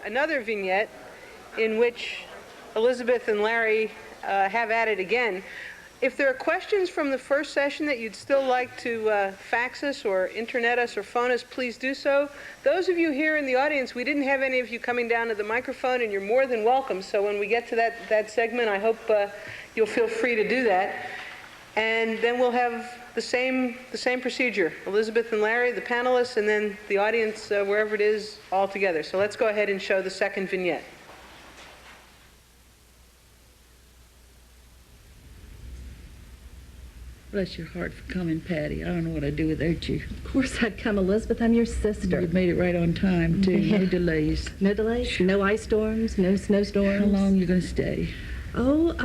another vignette in which Elizabeth and Larry have at it again. If there are questions from the first session that you'd still like to fax us or internet us or phone us, please do so. Those of you here in the audience, we didn't have any of you coming down to the microphone, and you're more than welcome. So when we get to that segment, I hope you'll feel free to do that. And then we'll have the same procedure. Elizabeth and Larry, the panelists, and then the audience, wherever it is, all together. So let's go ahead and show the second vignette. Bless your heart for coming, Patty. I don't know what I'd do without you. Of course I'd come, Elizabeth. I'm your sister. You made it right on time, too. No delays. No delays? No ice storms? No snowstorms? How long are you going to stay? Oh,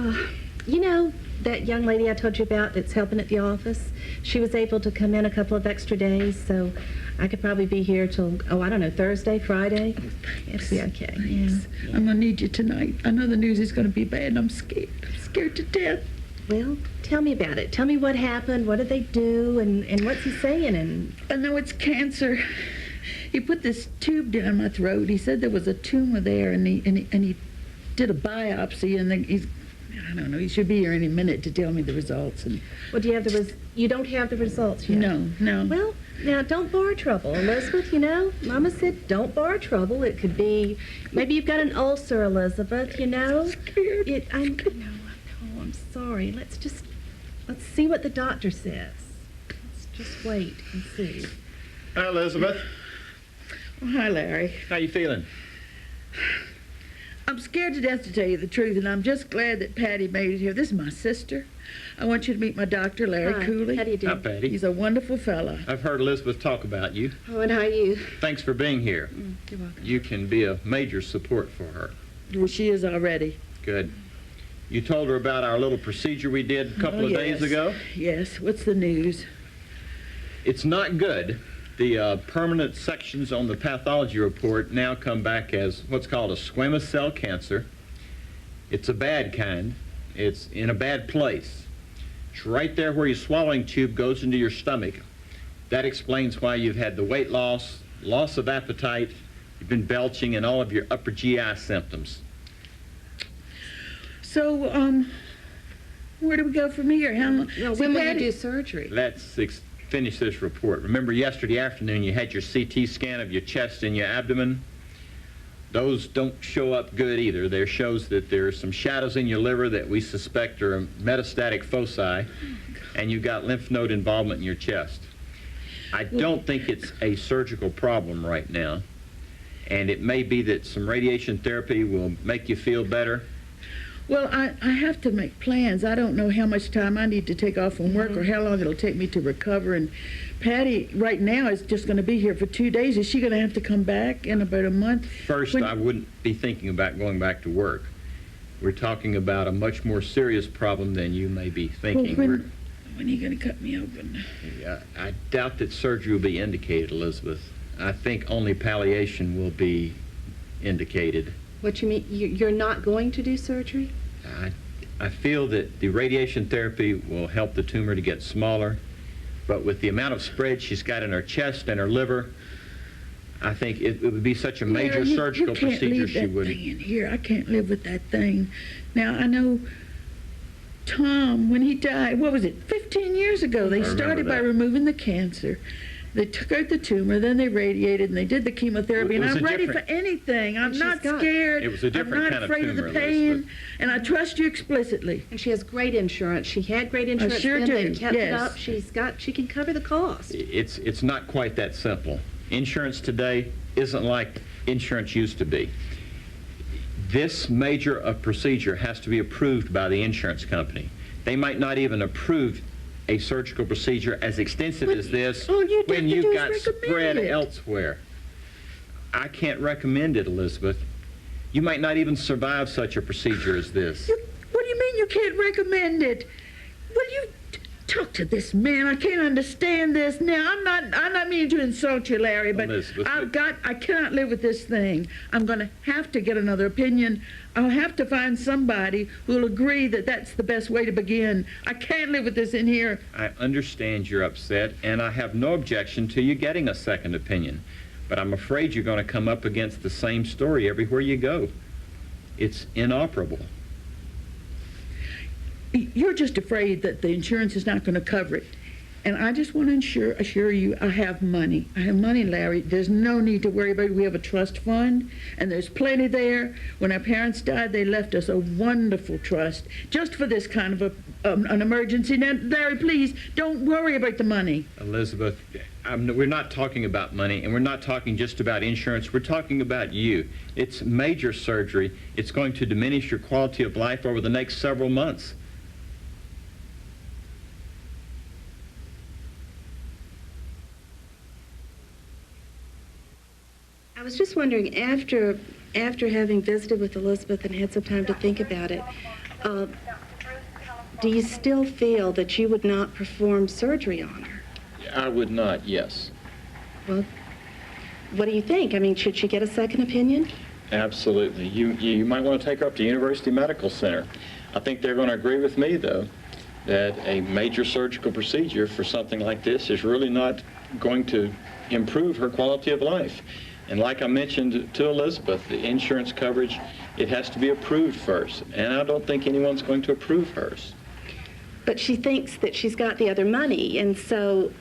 you know, that young lady I told you about that's helping at the office, she was able to come in a couple of extra days, so I could probably be here till, I don't know, Thursday, Friday. It'll be okay. Thanks. Yeah. I'm going to need you tonight. I know the news is going to be bad, and I'm scared. I'm scared to death. Well, tell me about it. Tell me what happened, what did they do, and what's he saying? And I know it's cancer. He put this tube down my throat. He said there was a tumor there, and he did a biopsy, and then I don't know, he should be here any minute to tell me the results. And well, do you have you don't have the results yet? No. Well, now don't borrow trouble, Elizabeth. You know, Mama said don't borrow trouble. It could be, maybe you've got an ulcer, Elizabeth. You know. I'm scared. I know. I'm sorry. Let's see what the doctor says. Let's just wait and see. Hi, Elizabeth. Oh, hi, Larry. How you feeling? I'm scared to death, to tell you the truth, and I'm just glad that Patty made it here. This is my sister. I want you to meet my doctor, Larry Hi. Cooley. How do you do? Hi, Patty. He's a wonderful fella. I've heard Elizabeth talk about you. Oh, and how are you? Thanks for being here. You're welcome. You can be a major support for her. Well, she is already. Good. You told her about our little procedure we did a couple of days ago? Yes. What's the news? It's not good. The permanent sections on the pathology report now come back as what's called a squamous cell cancer. It's a bad kind. It's in a bad place. It's right there where your swallowing tube goes into your stomach. That explains why you've had the weight loss, loss of appetite, you've been belching, and all of your upper GI symptoms. So, where do we go from here? How long? No, when will you do surgery? Let's finish this report. Remember yesterday afternoon you had your CT scan of your chest and your abdomen? Those don't show up good either. There shows that there are some shadows in your liver that we suspect are metastatic foci, and you've got lymph node involvement in your chest. I don't think it's a surgical problem right now, and it may be that some radiation therapy will make you feel better. Well, I have to make plans. I don't know how much time I need to take off from work or how long it'll take me to recover. And Patty, right now, is just going to be here for 2 days. Is she going to have to come back in about a month? First, I wouldn't be thinking about going back to work. We're talking about a much more serious problem than you may be thinking. Well, when are you going to cut me open? I doubt that surgery will be indicated, Elizabeth. I think only palliation will be indicated. What you mean? You're not going to do surgery? I feel that the radiation therapy will help the tumor to get smaller, but with the amount of spread she's got in her chest and her liver, I think it would be such a major surgical procedure she would. You can't leave that thing in here. I can't live with that thing. Now, I know Tom, when he died, what was it, 15 years ago, they started by removing the cancer. They took out the tumor, then they radiated, and they did the chemotherapy, and I'm ready for anything. I'm not scared. It was a different kind of tumor, I'm not afraid of the pain, and I trust you explicitly. And she has great insurance. She had great insurance. I sure then. do. They've kept it Yes. up. She can cover the cost. It's not quite that simple. Insurance today isn't like insurance used to be. This major procedure has to be approved by the insurance company. They might not even approve a surgical procedure as extensive as this when you've got spread elsewhere. I can't recommend it, Elizabeth. You might not even survive such a procedure as this. What do you mean you can't recommend it? Will you talk to this man? I can't understand this. Now, I'm not meaning to insult you, Larry, but Elizabeth, I cannot live with this thing. I'm going to have to get another opinion. I'll have to find somebody who'll agree that that's the best way to begin. I can't live with this in here. I understand you're upset, and I have no objection to you getting a second opinion. But I'm afraid you're going to come up against the same story everywhere you go. It's inoperable. You're just afraid that the insurance is not going to cover it. And I just want to assure you I have money. I have money, Larry. There's no need to worry about it. We have a trust fund, and there's plenty there. When our parents died, they left us a wonderful trust just for this kind of an emergency. Now, Larry, please, don't worry about the money. Elizabeth, we're not talking about money, and we're not talking just about insurance. We're talking about you. It's major surgery. It's going to diminish your quality of life over the next several months. I was just wondering, after having visited with Elizabeth and had some time to think about it, do you still feel that you would not perform surgery on her? I would not, yes. Well, what do you think? I mean, should she get a second opinion? Absolutely. You might want to take her up to University Medical Center. I think they're going to agree with me, though, that a major surgical procedure for something like this is really not going to improve her quality of life. And like I mentioned to Elizabeth, the insurance coverage, it has to be approved first. And I don't think anyone's going to approve hers. But she thinks that she's got the other money, and so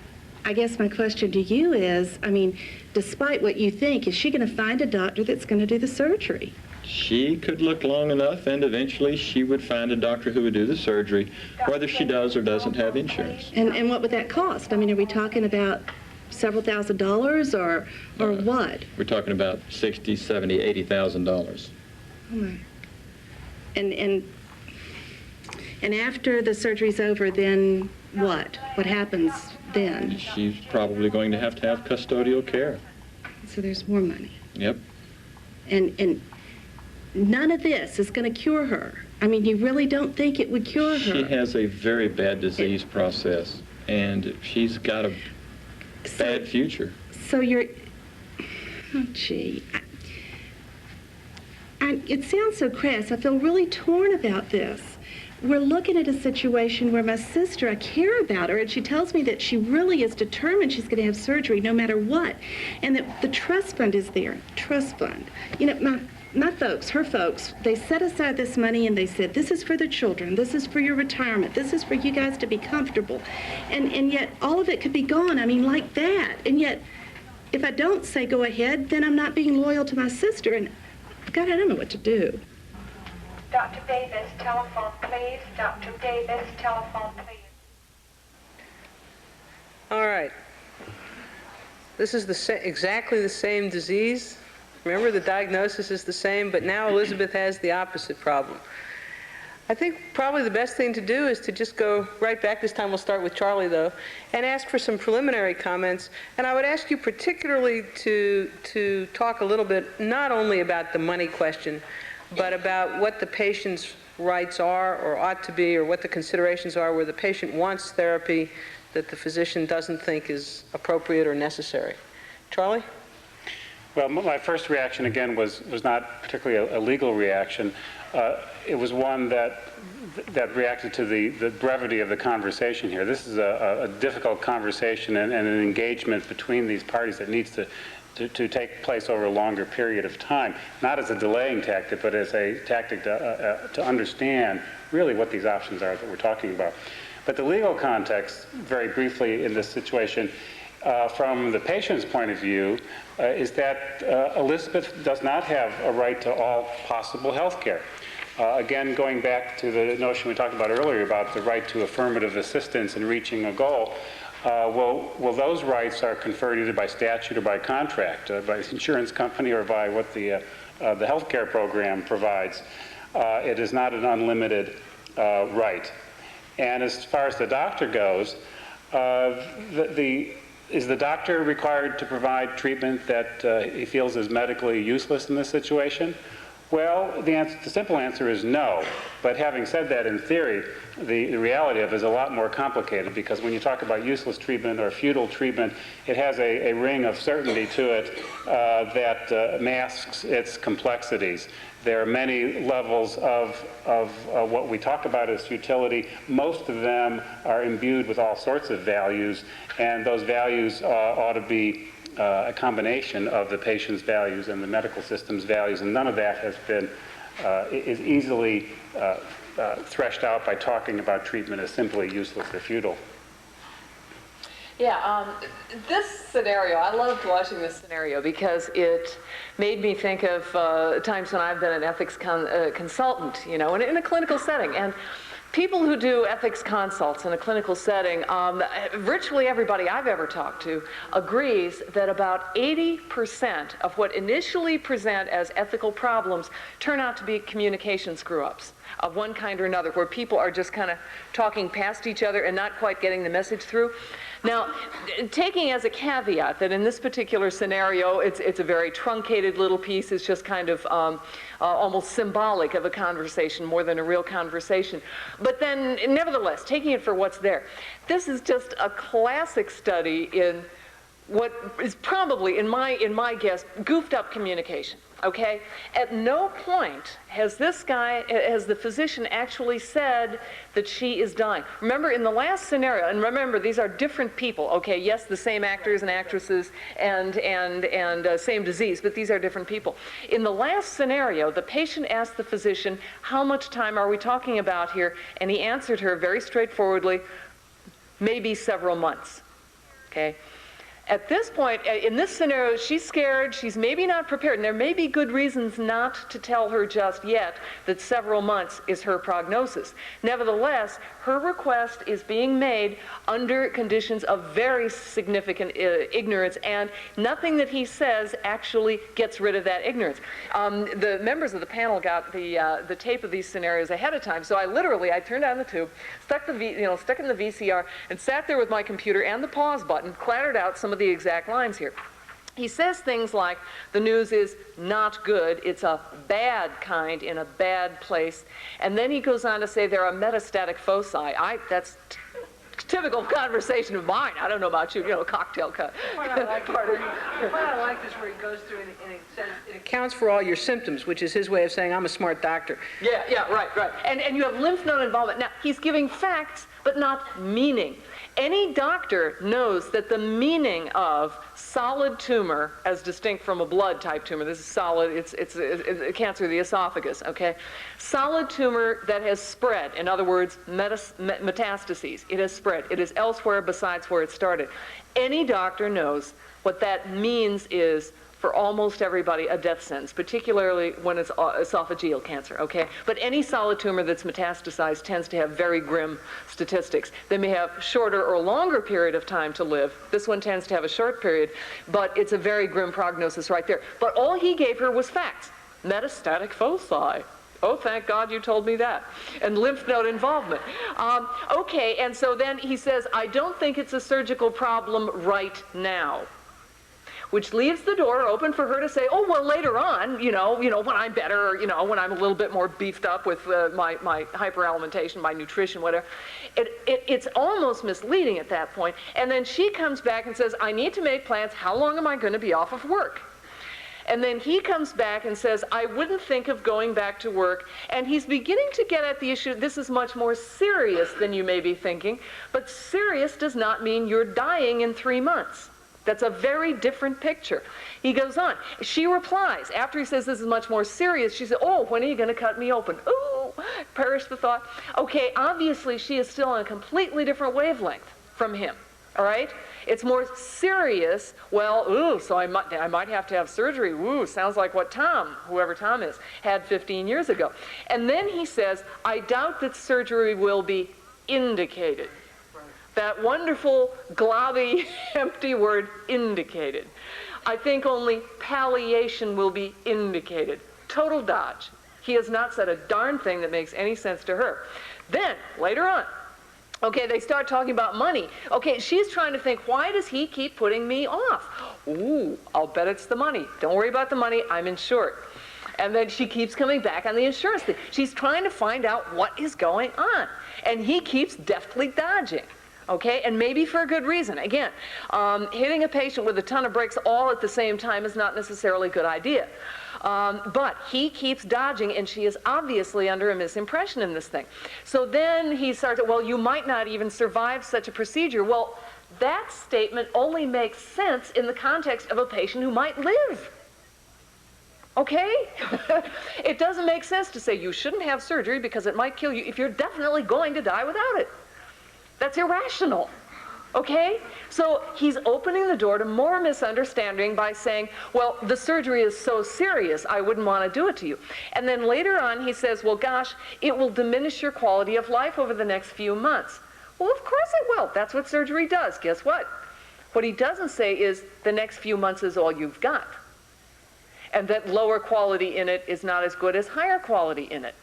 I guess my question to you is, I mean, despite what you think, is she going to find a doctor that's going to do the surgery? She could look long enough, and eventually she would find a doctor who would do the surgery, whether she does or doesn't have insurance. And what would that cost? I mean, are we talking about several $1,000s or what? We're talking about $60,000, $70,000, $80,000. Oh my. And after the surgery's over, then what? What happens then? She's probably going to have custodial care. So there's more money. Yep. And none of this is going to cure her. I mean, you really don't think it would cure her? She has a very bad disease process, and she's got a bad future. So you're, oh gee, it sounds so crass. I feel really torn about this. We're looking at a situation where my sister, I care about her, and she tells me that she really is determined she's going to have surgery no matter what, and that the trust fund is there. Trust fund. You know, my folks, her folks, they set aside this money and they said, this is for the children, this is for your retirement, this is for you guys to be comfortable. And yet all of it could be gone, I mean, like that. And yet, if I don't say go ahead, then I'm not being loyal to my sister, and God, I don't know what to do. Dr. Davis, telephone, please. Dr. Davis, telephone, please. All right. This is exactly the same disease. Remember, the diagnosis is the same, but now Elizabeth has the opposite problem. I think probably the best thing to do is to just go right back. This time we'll start with Charlie, though, and ask for some preliminary comments. And I would ask you particularly to talk a little bit not only about the money question, but about what the patient's rights are or ought to be, or what the considerations are where the patient wants therapy that the physician doesn't think is appropriate or necessary. Charlie? Well, my first reaction, again, was not particularly a legal reaction. It was one that reacted to the brevity of the conversation here. This is a difficult conversation and an engagement between these parties that needs to take place over a longer period of time, not as a delaying tactic, but as a tactic to understand really what these options are that we're talking about. But the legal context, very briefly in this situation, from the patient's point of view, is that Elizabeth does not have a right to all possible health care. Again, going back to the notion we talked about earlier about the right to affirmative assistance in reaching a goal, well, those rights are conferred either by statute or by contract, by the insurance company or by what the health care program provides. It is not an unlimited right. And as far as the doctor goes, is the doctor required to provide treatment that he feels is medically useless in this situation? Well, the simple answer is no. But having said that, in theory, the reality of it is a lot more complicated, because when you talk about useless treatment or futile treatment, it has a ring of certainty to it that masks its complexities. There are many levels of what we talk about as futility. Most of them are imbued with all sorts of values, and those values ought to be a combination of the patient's values and the medical system's values, and none of that has been is easily threshed out by talking about treatment as simply useless or futile. Yeah, this scenario, I loved watching this scenario because it made me think of times when I've been an ethics consultant, you know, in a clinical setting. And people who do ethics consults in a clinical setting, virtually everybody I've ever talked to agrees that about 80% of what initially present as ethical problems turn out to be communication screw-ups of one kind or another, where people are just kind of talking past each other and not quite getting the message through. Now, taking as a caveat that in this particular scenario, it's a very truncated little piece, it's just kind of almost symbolic of a conversation more than a real conversation. But then, nevertheless, taking it for what's there, this is just a classic study in what is probably, in my guess, goofed up communication. Okay? At no point has the physician actually said that she is dying. Remember, in the last scenario, and remember, these are different people, okay? Yes, the same actors and actresses and same disease, but these are different people. In the last scenario, the patient asked the physician, how much time are we talking about here? And he answered her very straightforwardly, maybe several months, okay? At this point, in this scenario, she's scared, she's maybe not prepared, and there may be good reasons not to tell her just yet that several months is her prognosis. Nevertheless, her request is being made under conditions of very significant ignorance, and nothing that he says actually gets rid of that ignorance. The members of the panel got the tape of these scenarios ahead of time, so I turned on the tube, stuck in the VCR, and sat there with my computer and the pause button, clattered out some of the exact lines here. He says things like, the news is not good, it's a bad kind in a bad place, and then he goes on to say there are metastatic foci. That's typical conversation of mine. I don't know about you, cocktail cut. What I like is where he goes through and it says it accounts for all your symptoms, which is his way of saying I'm a smart doctor. Yeah, right. And you have lymph node involvement. Now, he's giving facts, but not meaning. Any doctor knows that the meaning of solid tumor, as distinct from a blood type tumor, this is solid, it's a cancer of the esophagus, okay? Solid tumor that has spread, in other words, metastases, it has spread. It is elsewhere besides where it started. Any doctor knows what that means is, for almost everybody, a death sentence, particularly when it's esophageal cancer, okay? But any solid tumor that's metastasized tends to have very grim statistics. They may have shorter or longer period of time to live. This one tends to have a short period, but it's a very grim prognosis right there. But all he gave her was facts. Metastatic foci. Oh, thank God you told me that. And lymph node involvement. Okay, and so then he says, I don't think it's a surgical problem right now, which leaves the door open for her to say, oh, well, later on, when I'm better, when I'm a little bit more beefed up with my hyperalimentation, my nutrition, whatever. It's almost misleading at that point. And then she comes back and says, I need to make plans. How long am I going to be off of work? And then he comes back and says, I wouldn't think of going back to work. And he's beginning to get at the issue, this is much more serious than you may be thinking, but serious does not mean you're dying in 3 months. That's a very different picture. He goes on. She replies, after he says this is much more serious, she says, oh, when are you going to cut me open? Ooh, perish the thought. Okay, obviously she is still on a completely different wavelength from him, all right? It's more serious. Well, ooh, so I might have to have surgery. Ooh, sounds like what Tom, whoever Tom is, had 15 years ago. And then he says, I doubt that surgery will be indicated. That wonderful, globby, empty word, indicated. I think only palliation will be indicated. Total dodge. He has not said a darn thing that makes any sense to her. Then, later on, okay, they start talking about money. Okay, she's trying to think, why does he keep putting me off? Ooh, I'll bet it's the money. Don't worry about the money, I'm insured. And then she keeps coming back on the insurance thing. She's trying to find out what is going on. And he keeps deftly dodging. Okay, and maybe for a good reason. Again, hitting a patient with a ton of bricks all at the same time is not necessarily a good idea. But he keeps dodging, and she is obviously under a misimpression in this thing. So then he starts, well, you might not even survive such a procedure. Well, That statement only makes sense in the context of a patient who might live. Okay? It doesn't make sense to say you shouldn't have surgery because it might kill you if you're definitely going to die without it. That's irrational. Okay? So he's opening the door to more misunderstanding by saying, well, the surgery is so serious, I wouldn't want to do it to you. And then later on he says, well, gosh, it will diminish your quality of life over the next few months. Well, of course it will. That's what surgery does. Guess what? What he doesn't say is the next few months is all you've got. And that lower quality in it is not as good as higher quality in it.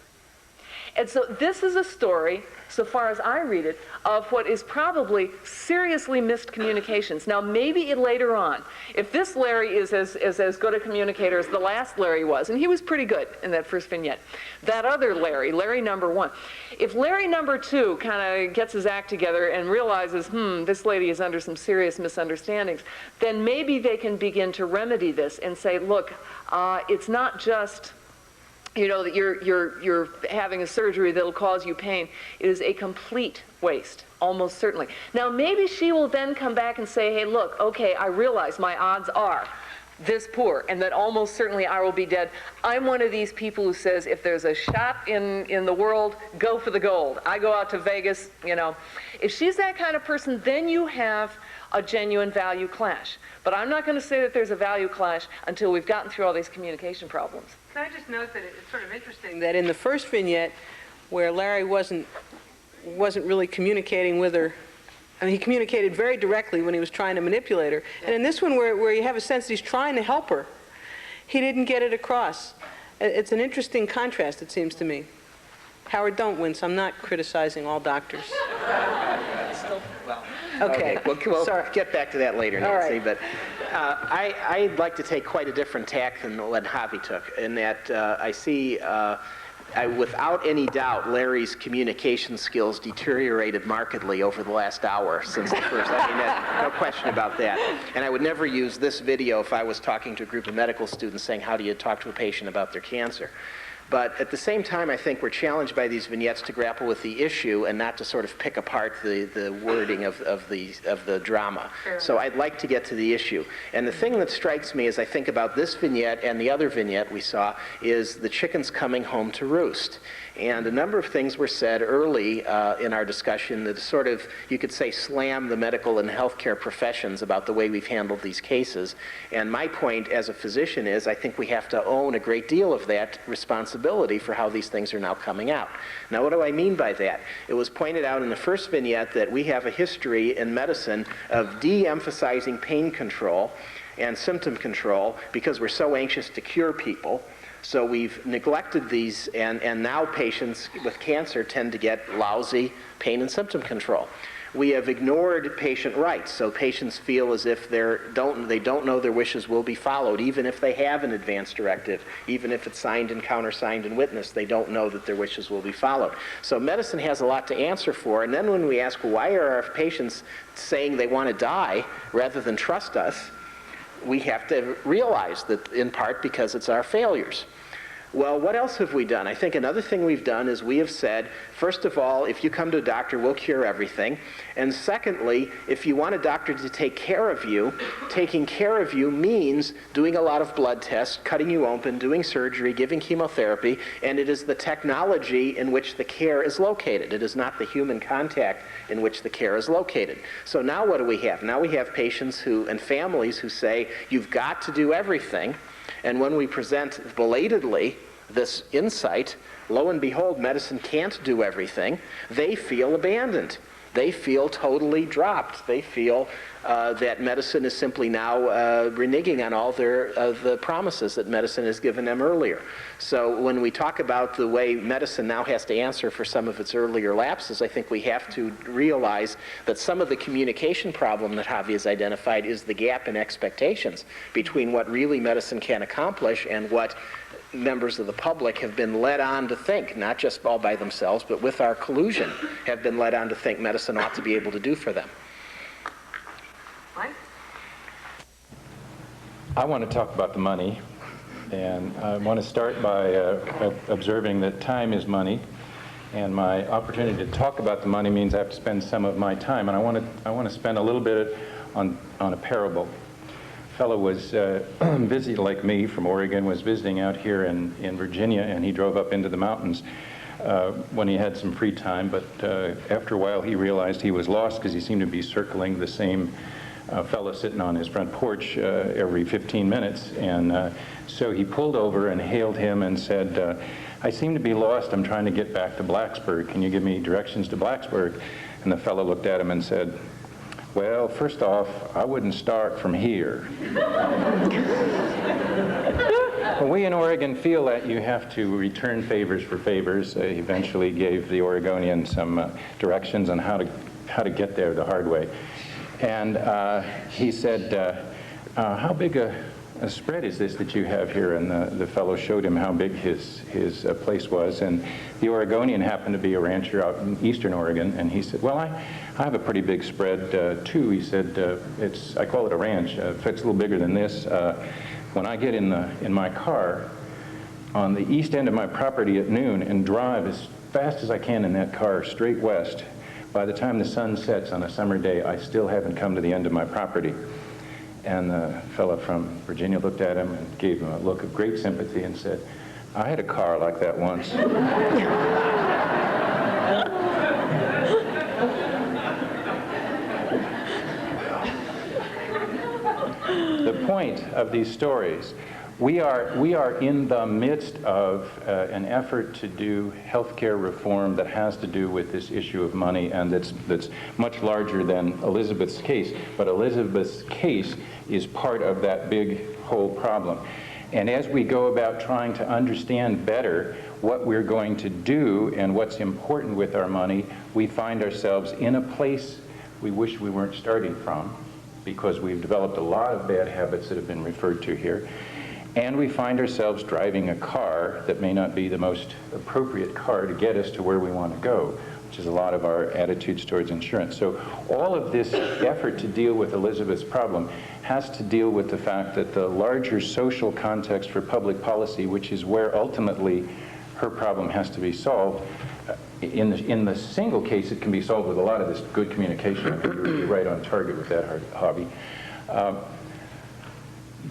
And so this is a story, so far as I read it, of what is probably seriously missed communications. Now, maybe later on, if this Larry is as good a communicator as the last Larry was, and he was pretty good in that first vignette, that other Larry, Larry number 1, if Larry number 2 kind of gets his act together and realizes, this lady is under some serious misunderstandings, then maybe they can begin to remedy this and say, look, it's not just that you're having a surgery that'll cause you pain. It is a complete waste, almost certainly. Now, maybe she will then come back and say, hey, look, okay, I realize my odds are this poor, and that almost certainly I will be dead. I'm one of these people who says, if there's a shot in the world, go for the gold. I go out to Vegas, If she's that kind of person, then you have a genuine value clash. But I'm not going to say that there's a value clash until we've gotten through all these communication problems. Can I just note that it's sort of interesting that in the first vignette, where Larry wasn't really communicating with her, I mean, he communicated very directly when he was trying to manipulate her. And in this one, where you have a sense that he's trying to help her, he didn't get it across. It's an interesting contrast, it seems to me. Howard, don't wince. I'm not criticizing all doctors. Well, Okay. We'll Sorry. get back to that later, All Nancy. right. But I'd like to take quite a different tack than what Javi took, in that I see, without any doubt, Larry's communication skills deteriorated markedly over the last hour since the first. I mean, no question about that. And I would never use this video if I was talking to a group of medical students saying, how do you talk to a patient about their cancer? But at the same time, I think we're challenged by these vignettes to grapple with the issue and not to sort of pick apart the wording of the drama. So I'd like to get to the issue. And the thing that strikes me as I think about this vignette and the other vignette we saw is the chickens coming home to roost. And a number of things were said early in our discussion that sort of, you could say, slam the medical and healthcare professions about the way we've handled these cases. And my point as a physician is I think we have to own a great deal of that responsibility for how these things are now coming out. Now, what do I mean by that? It was pointed out in the first vignette that we have a history in medicine of de-emphasizing pain control and symptom control because we're so anxious to cure people. So we've neglected these, and now patients with cancer tend to get lousy pain and symptom control. We have ignored patient rights, so patients feel as if they don't know their wishes will be followed, even if they have an advance directive, even if it's signed and countersigned and witnessed, they don't know that their wishes will be followed. So medicine has a lot to answer for, and then when we ask, why are our patients saying they want to die rather than trust us, we have to realize that in part because it's our failures. Well, what else have we done? I think another thing we've done is we have said, first of all, if you come to a doctor, we'll cure everything. And secondly, if you want a doctor to take care of you, taking care of you means doing a lot of blood tests, cutting you open, doing surgery, giving chemotherapy, and it is the technology in which the care is located. It is not the human contact in which the care is located. So now what do we have? Now we have patients and families who say, you've got to do everything. And when we present belatedly this insight, lo and behold, medicine can't do everything, they feel abandoned. They feel totally dropped. They feel that medicine is simply now reneging on all the promises that medicine has given them earlier. So when we talk about the way medicine now has to answer for some of its earlier lapses, I think we have to realize that some of the communication problem that Javi has identified is the gap in expectations between what really medicine can accomplish and what members of the public have been led on to think, not just all by themselves, but with our collusion, have been led on to think medicine ought to be able to do for them. Mike? I want to talk about the money, and I want to start by observing that time is money, and my opportunity to talk about the money means I have to spend some of my time, and I want to spend a little bit on a parable. A fellow was busy like me from Oregon, was visiting out here in Virginia, and he drove up into the mountains when he had some free time, but after a while he realized he was lost because he seemed to be circling the same fellow sitting on his front porch every 15 minutes, and so he pulled over and hailed him and said, I seem to be lost. I'm trying to get back to Blacksburg. Can you give me directions to Blacksburg? And the fellow looked at him and said, well, first off, I wouldn't start from here. Well, we in Oregon feel that you have to return favors for favors. He eventually gave the Oregonian some directions on how to get there the hard way. And he said, how big a spread is this that you have here? And the fellow showed him how big his place was. And the Oregonian happened to be a rancher out in eastern Oregon. And he said, well, I have a pretty big spread too. He said, I call it a ranch. It's a little bigger than this. When I get in my car on the east end of my property at noon and drive as fast as I can in that car straight west, by the time the sun sets on a summer day, I still haven't come to the end of my property. And the fellow from Virginia looked at him and gave him a look of great sympathy and said, I had a car like that once. The point of these stories, we are in the midst of an effort to do healthcare reform that has to do with this issue of money, and that's much larger than Elizabeth's case. But Elizabeth's case is part of that big whole problem. And as we go about trying to understand better what we're going to do and what's important with our money, we find ourselves in a place we wish we weren't starting from, because we've developed a lot of bad habits that have been referred to here. And we find ourselves driving a car that may not be the most appropriate car to get us to where we want to go, which is a lot of our attitudes towards insurance. So all of this effort to deal with Elizabeth's problem has to deal with the fact that the larger social context for public policy, which is where ultimately her problem has to be solved, in the single case, it can be solved with a lot of this good communication. I think you're right on target with that hobby.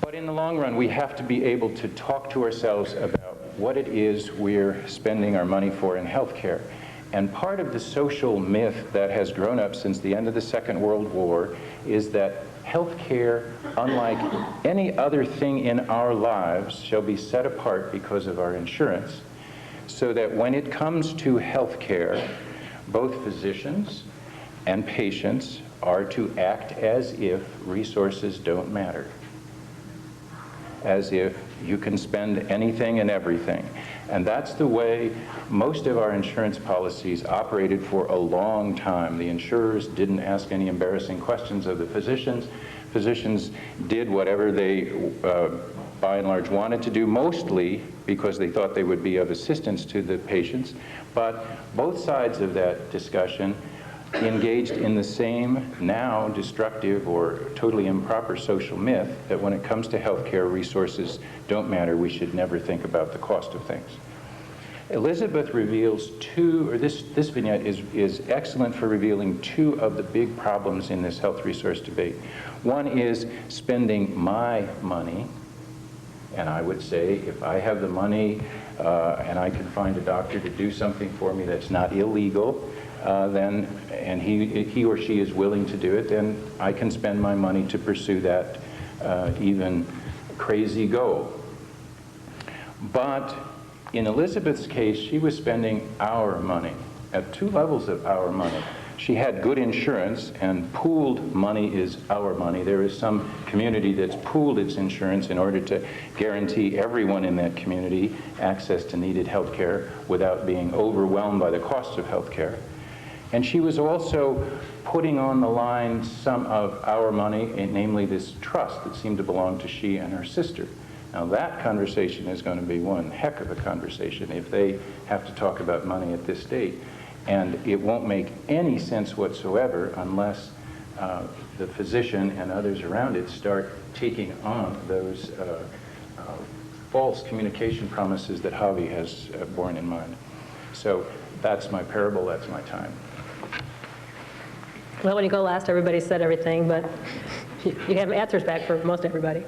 But in the long run, we have to be able to talk to ourselves about what it is we're spending our money for in healthcare. And part of the social myth that has grown up since the end of the Second World War is that healthcare, unlike any other thing in our lives, shall be set apart because of our insurance, so that when it comes to healthcare, both physicians and patients are to act as if resources don't matter, as if you can spend anything and everything. And that's the way most of our insurance policies operated for a long time. The insurers didn't ask any embarrassing questions of the physicians. Physicians did whatever they, by and large, wanted to do, mostly because they thought they would be of assistance to the patients. But both sides of that discussion engaged in the same now destructive or totally improper social myth that when it comes to healthcare, resources don't matter. We should never think about the cost of things. Elizabeth reveals this vignette is excellent for revealing two of the big problems in this health resource debate. One is spending my money, and I would say if I have the money and I can find a doctor to do something for me that's not illegal, and he or she is willing to do it, then I can spend my money to pursue that even crazy goal. But in Elizabeth's case, she was spending our money at two levels of our money. She had good insurance, and pooled money is our money. There is some community that's pooled its insurance in order to guarantee everyone in that community access to needed health care without being overwhelmed by the cost of health care. And she was also putting on the line some of our money, namely this trust that seemed to belong to she and her sister. Now that conversation is going to be one heck of a conversation if they have to talk about money at this date. And it won't make any sense whatsoever unless the physician and others around it start taking on those false communication promises that Javi has borne in mind. So That's my parable, that's my time. Well, when you go last, everybody said everything, but you have answers back for most everybody.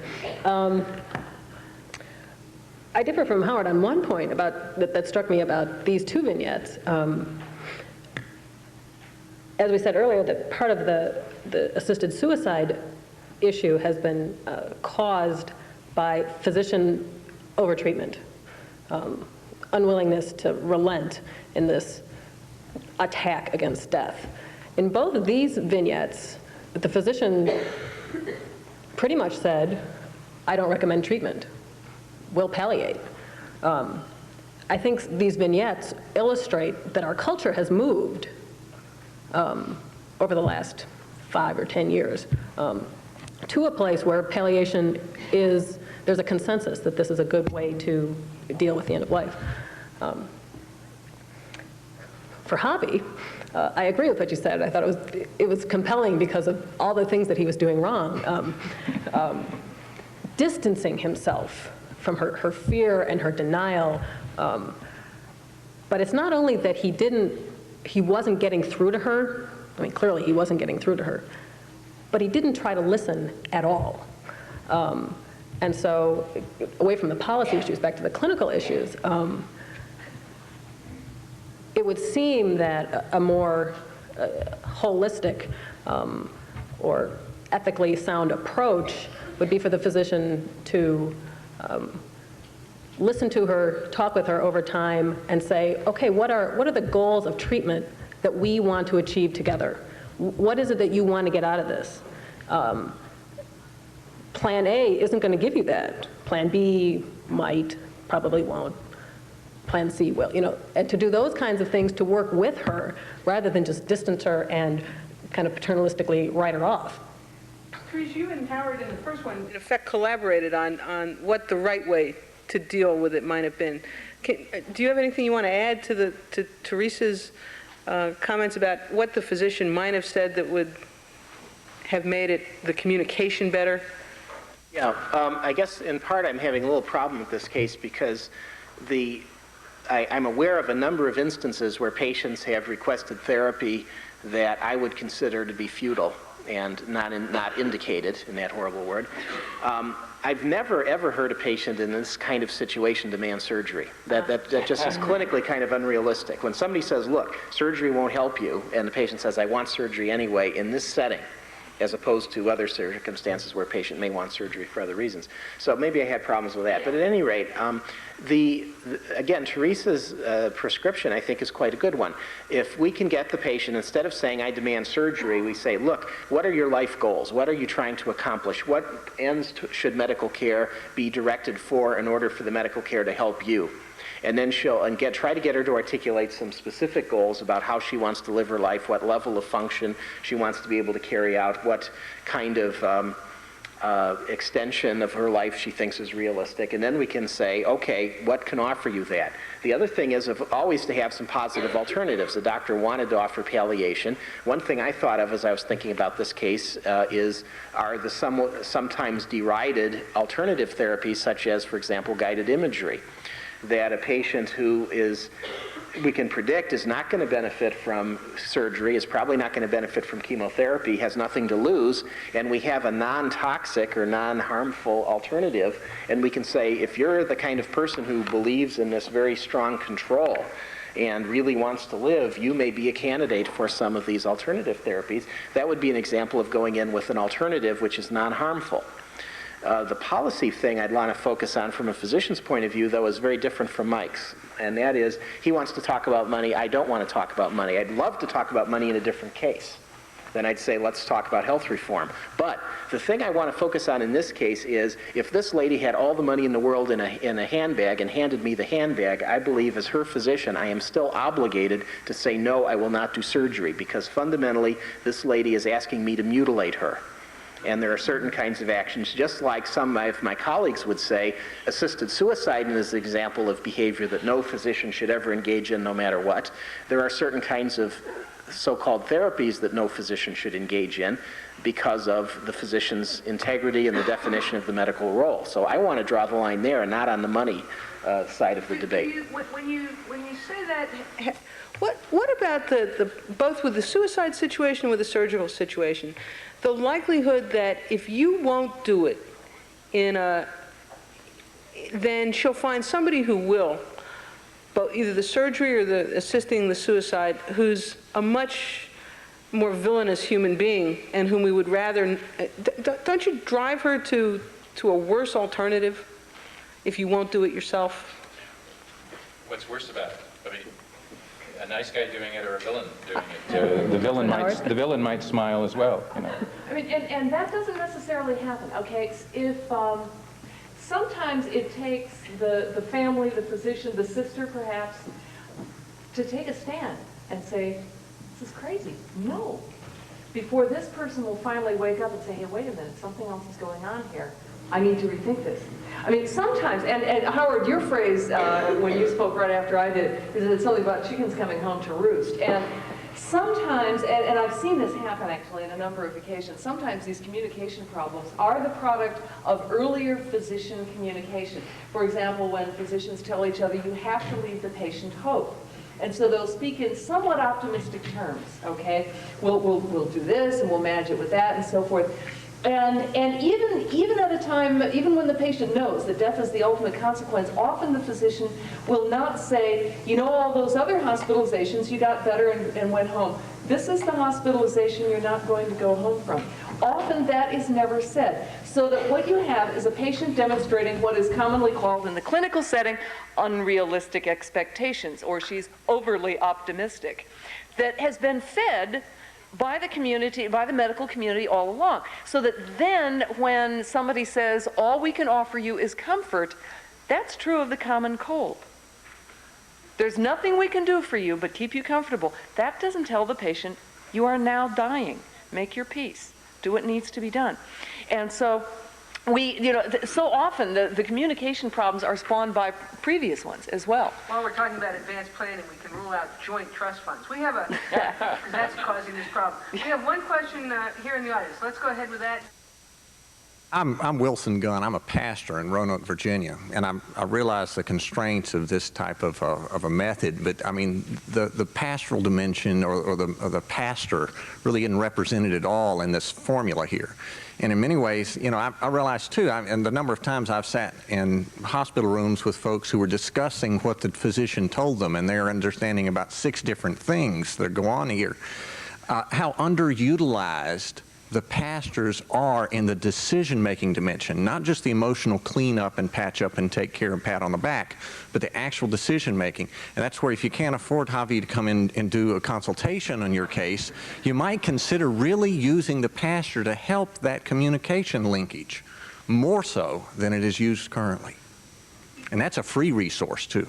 I differ from Howard on one point about that struck me about these two vignettes. As we said earlier, that part of the assisted suicide issue has been caused by physician overtreatment, unwillingness to relent in this attack against death. In both of these vignettes, the physician pretty much said, I don't recommend treatment. We'll palliate. I think these vignettes illustrate that our culture has moved over the last 5 or 10 years to a place where palliation there's a consensus that this is a good way to deal with the end of life. For Javi, I agree with what you said. I thought it was compelling because of all the things that he was doing wrong. Distancing himself from her fear and her denial. But it's not only that he wasn't getting through to her. I mean, clearly he wasn't getting through to her. But he didn't try to listen at all. And so, away from the policy issues, back to the clinical issues, it would seem that a more holistic or ethically sound approach would be for the physician to listen to her, talk with her over time, and say, okay, what are the goals of treatment that we want to achieve together? What is it that you want to get out of this? Plan A isn't going to give you that. Plan B might, probably won't. Plan C will, and to do those kinds of things to work with her rather than just distance her and kind of paternalistically write her off. Therese, you and Howard in the first one, in effect, collaborated on what the right way to deal with it might have been. Do you have anything you want to add to Teresa's comments about what the physician might have said that would have made the communication better? Yeah, I guess in part I'm having a little problem with this case because I'm aware of a number of instances where patients have requested therapy that I would consider to be futile and not indicated in that horrible word. I've never, ever heard a patient in this kind of situation demand surgery. That just is clinically kind of unrealistic. When somebody says, look, surgery won't help you, and the patient says, I want surgery anyway in this setting, as opposed to other circumstances where a patient may want surgery for other reasons. So maybe I had problems with that. But at any rate, again, Teresa's prescription, I think, is quite a good one. If we can get the patient, instead of saying, I demand surgery, we say, look, what are your life goals? What are you trying to accomplish? What ends should medical care be directed for in order for the medical care to help you? And then try to get her to articulate some specific goals about how she wants to live her life, what level of function she wants to be able to carry out, what kind of extension of her life she thinks is realistic. And then we can say, okay, what can offer you that? The other thing is always to have some positive alternatives. The doctor wanted to offer palliation. One thing I thought of as I was thinking about this case are the sometimes derided alternative therapies, such as, for example, guided imagery. That a patient who we can predict is not going to benefit from surgery, is probably not going to benefit from chemotherapy, has nothing to lose, and we have a non-toxic or non-harmful alternative, and we can say, if you're the kind of person who believes in this very strong control and really wants to live, you may be a candidate for some of these alternative therapies. That would be an example of going in with an alternative which is non-harmful. The policy thing I'd want to focus on from a physician's point of view, though, is very different from Mike's. And that is, he wants to talk about money. I don't want to talk about money. I'd love to talk about money in a different case. Then I'd say, let's talk about health reform. But the thing I want to focus on in this case is, if this lady had all the money in the world in a handbag and handed me the handbag, I believe as her physician, I am still obligated to say, no, I will not do surgery, because fundamentally, this lady is asking me to mutilate her. And there are certain kinds of actions, just like some of my colleagues would say, assisted suicide is an example of behavior that no physician should ever engage in no matter what. There are certain kinds of so-called therapies that no physician should engage in because of the physician's integrity and the definition of the medical role. So I want to draw the line there and not on the money side of the debate. When you say that, what about the both with the suicide situation and with the surgical situation, the likelihood that if you won't do it then she'll find somebody who will, but either the surgery or the assisting the suicide, who's a much more villainous human being and whom we would rather, don't you drive her to a worse alternative if you won't do it yourself? What's worse about it? I mean, a nice guy doing it or a villain doing it? The villain might smile as well, you know. I mean, and that doesn't necessarily happen, okay? If sometimes it takes the family, the physician, the sister perhaps, to take a stand and say, this is crazy. No. Before this person will finally wake up and say, hey, wait a minute, something else is going on here. I need to rethink this. I mean, sometimes, and Howard, your phrase when you spoke right after I did, is that it's something about chickens coming home to roost. And sometimes, and I've seen this happen actually on a number of occasions, sometimes these communication problems are the product of earlier physician communication. For example, when physicians tell each other, you have to leave the patient hope. And so they'll speak in somewhat optimistic terms, okay? We'll do this and we'll manage it with that and so forth. And even at a time, even when the patient knows that death is the ultimate consequence, often the physician will not say, you know, all those other hospitalizations, you got better and went home. This is the hospitalization you're not going to go home from. Often that is never said. So that what you have is a patient demonstrating what is commonly called in the clinical setting unrealistic expectations, or she's overly optimistic, that has been fed by the community, by the medical community all along. So that then when somebody says, all we can offer you is comfort, that's true of the common cold. There's nothing we can do for you but keep you comfortable. That doesn't tell the patient, you are now dying. Make your peace. Do what needs to be done. And so so often the communication problems are spawned by previous ones as well. While we're talking about advanced planning, we can rule out joint trust funds. We have because that's causing this problem. We have one question here in the audience. Let's go ahead with that. I'm Wilson Gunn. I'm a pastor in Roanoke, Virginia, and I realize the constraints of this type of a method. But I mean, the pastoral dimension or the pastor really isn't represented at all in this formula here. And in many ways, you know, I realize too, and the number of times I've sat in hospital rooms with folks who were discussing what the physician told them, and they're understanding about 6 different things that go on here, how underutilized the pastors are in the decision-making dimension, not just the emotional cleanup and patch up and take care and pat on the back, but the actual decision-making. And that's where if you can't afford Javi to come in and do a consultation on your case, you might consider really using the pastor to help that communication linkage, more so than it is used currently. And that's a free resource, too.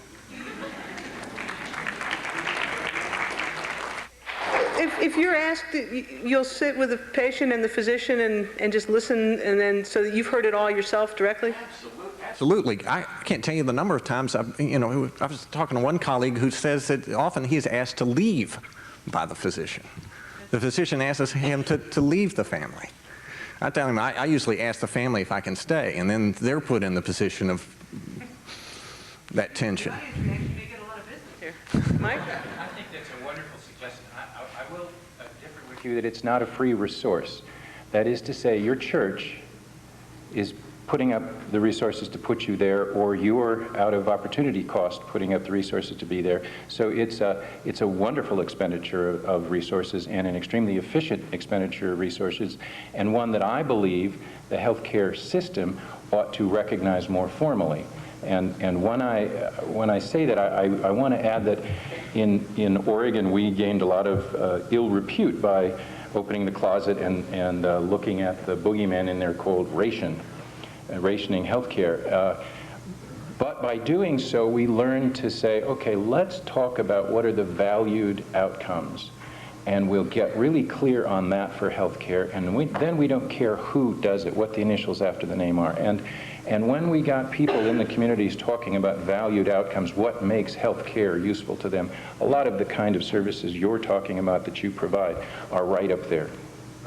If you're asked, you'll sit with the patient and the physician and just listen, and then so that you've heard it all yourself directly? Absolutely. I can't tell you the number of times, I was talking to one colleague who says that often he is asked to leave by the physician. The physician asks him to leave the family. I tell him, I usually ask the family if I can stay, and then they're put in the position of that tension. Mike? I think that's a wonderful suggestion. I will differ with you that it's not a free resource. That is to say, your church is putting up the resources to put you there, or you're out of opportunity cost putting up the resources to be there. So it's a wonderful expenditure of resources and an extremely efficient expenditure of resources, and one that I believe the healthcare system ought to recognize more formally. And when I say that, I want to add that in Oregon we gained a lot of ill repute by opening the closet and looking at the boogeyman in there called rationing healthcare. But by doing so, we learned to say, okay, let's talk about what are the valued outcomes. And we'll get really clear on that for healthcare, and then we don't care who does it, what the initials after the name are. And when we got people in the communities talking about valued outcomes, what makes health care useful to them, a lot of the kind of services you're talking about that you provide are right up there.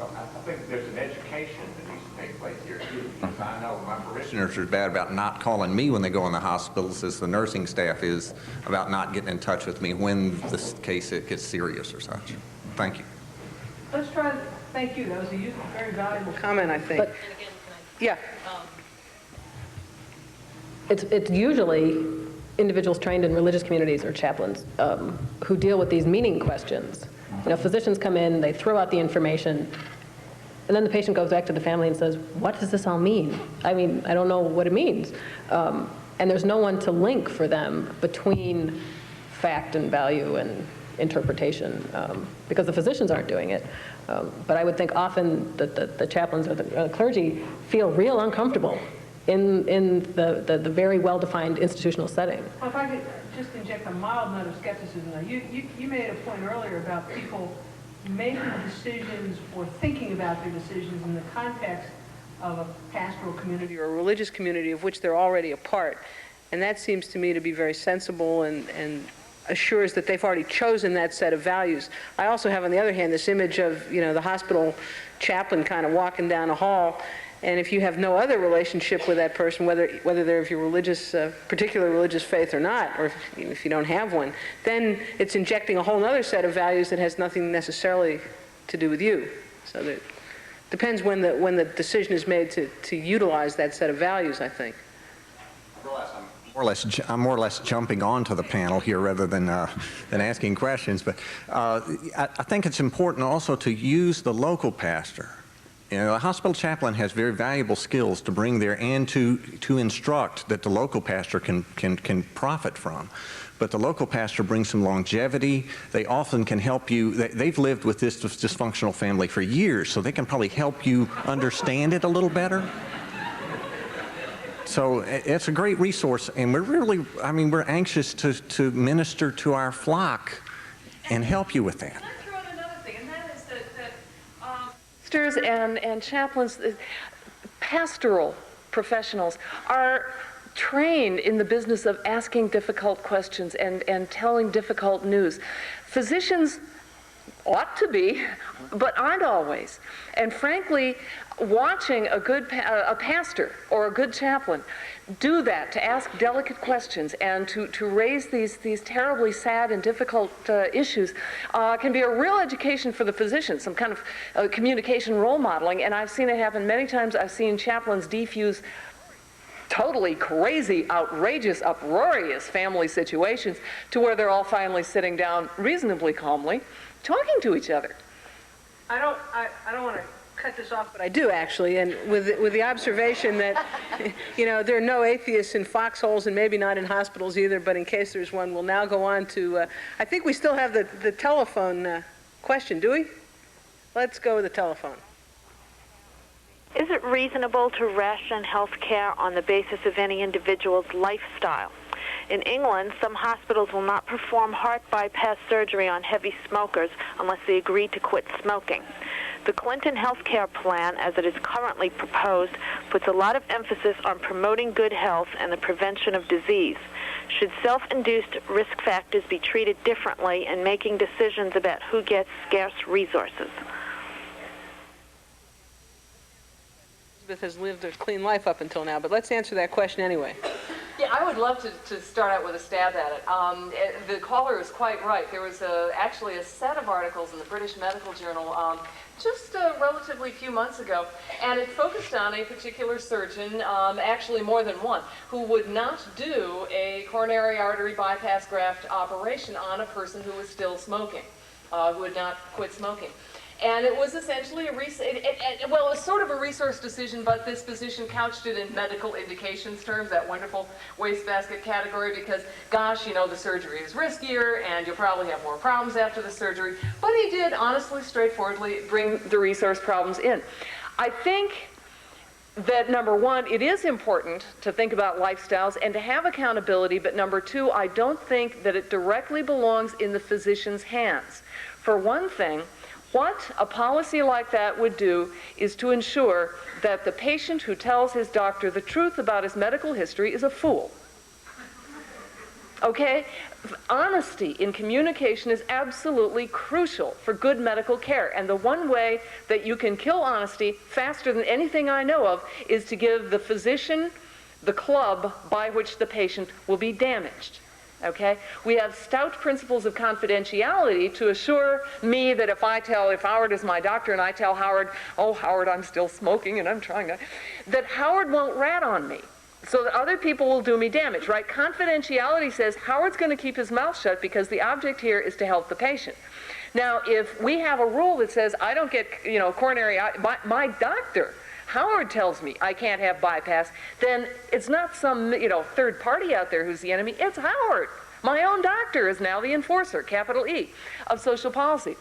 I think there's an education that needs to take place here, too. Because I know my parishioners are as bad about not calling me when they go in the hospitals as the nursing staff is about not getting in touch with me when this case it gets serious or such. Thank you. Let's try, thank you, that was a useful, very valuable comment, I think. But Yeah. it's usually individuals trained in religious communities or chaplains who deal with these meaning questions. You know, physicians come in, they throw out the information, and then the patient goes back to the family and says, what does this all mean? I mean, I don't know what it means. And there's no one to link for them between fact and value and interpretation, because the physicians aren't doing it. But I would think often that the chaplains or the clergy feel real uncomfortable in the very well-defined institutional setting. Well, if I could just inject a mild note of skepticism. Now, you made a point earlier about people making decisions or thinking about their decisions in the context of a pastoral community or a religious community of which they're already a part. And that seems to me to be very sensible and assures that they've already chosen that set of values. I also have, on the other hand, this image of, you know, the hospital chaplain kind of walking down a hall, and if you have no other relationship with that person, whether they're of your religious, particular religious faith or not, or if you don't have one, then it's injecting a whole other set of values that has nothing necessarily to do with you. So that depends when the decision is made to utilize that set of values, I think. I'm more or less jumping onto the panel here rather than asking questions, but I think it's important also to use the local pastor. You know, the hospital chaplain has very valuable skills to bring there and to instruct that the local pastor can profit from. But the local pastor brings some longevity. They often can help you. They've lived with this dysfunctional family for years, so they can probably help you understand it a little better. So it's a great resource, and we're really, I mean, we're anxious to minister to our flock and help you with that. Let's throw in another thing, and that is that pastors and chaplains, pastoral professionals are trained in the business of asking difficult questions and telling difficult news. Physicians ought to be, but aren't always. And frankly, watching a good a pastor or a good chaplain do that, to ask delicate questions and to raise these terribly sad and difficult issues, can be a real education for the physician, some kind of communication role modeling. And I've seen it happen many times. I've seen chaplains defuse totally crazy, outrageous, uproarious family situations to where they're all finally sitting down reasonably calmly, talking to each other. I don't want to cut this off, but I do actually, and with the observation that, you know, there are no atheists in foxholes and maybe not in hospitals either, but in case there's one, we'll now go on to, I think we still have the telephone question, do we? Let's go with the telephone. Is it reasonable to ration health care on the basis of any individual's lifestyle? In England, some hospitals will not perform heart bypass surgery on heavy smokers unless they agree to quit smoking. The Clinton health care plan, as it is currently proposed, puts a lot of emphasis on promoting good health and the prevention of disease. Should self-induced risk factors be treated differently in making decisions about who gets scarce resources? Elizabeth has lived a clean life up until now, but let's answer that question anyway. Yeah, I would love to start out with a stab at it. The caller is quite right. There was actually a set of articles in the British Medical Journal just relatively few months ago, and it focused on a particular surgeon, actually more than one, who would not do a coronary artery bypass graft operation on a person who was still smoking, who had not quit smoking. And it was essentially it was sort of a resource decision, but this physician couched it in medical indications terms, that wonderful wastebasket category, because, gosh, you know, the surgery is riskier, and you'll probably have more problems after the surgery. But he did, honestly, straightforwardly, bring the resource problems in. I think that, number one, it is important to think about lifestyles and to have accountability, but number two, I don't think that it directly belongs in the physician's hands. For one thing, What a policy like that would do is to ensure that the patient who tells his doctor the truth about his medical history is a fool. Okay? Honesty in communication is absolutely crucial for good medical care. And the one way that you can kill honesty faster than anything I know of is to give the physician the club by which the patient will be damaged. Okay? We have stout principles of confidentiality to assure me that if Howard is my doctor and I tell Howard, oh, Howard, I'm still smoking and I'm trying to, that Howard won't rat on me, so that other people will do me damage, right? Confidentiality says Howard's going to keep his mouth shut because the object here is to help the patient. Now, if we have a rule that says I don't get, coronary, my doctor, Howard tells me I can't have bypass, then it's not some, third party out there who's the enemy. It's Howard. My own doctor is now the enforcer, capital E, of social policy.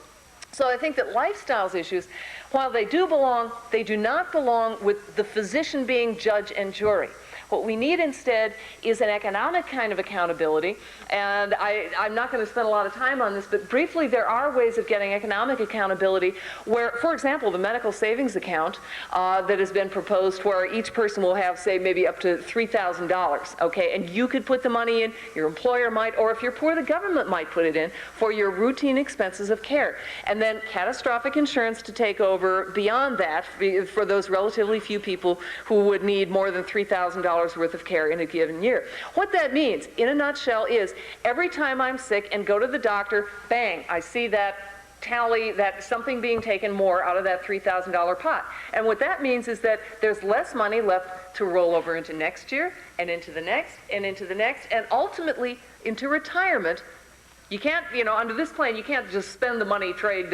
So I think that lifestyles issues, while they do belong, they do not belong with the physician being judge and jury. What we need instead is an economic kind of accountability, and I'm not going to spend a lot of time on this, but briefly there are ways of getting economic accountability where, for example, the medical savings account that has been proposed where each person will have, say, maybe up to $3,000, okay, and you could put the money in, your employer might, or if you're poor, the government might put it in for your routine expenses of care. And then catastrophic insurance to take over beyond that for those relatively few people who would need more than $3,000 worth of care in a given year. What that means, in a nutshell, is every time I'm sick and go to the doctor, bang, I see that tally, that something being taken more out of that $3,000 pot. And what that means is that there's less money left to roll over into next year, and into the next, and into the next, and ultimately into retirement. You can't, under this plan, you can't just spend the money, trade,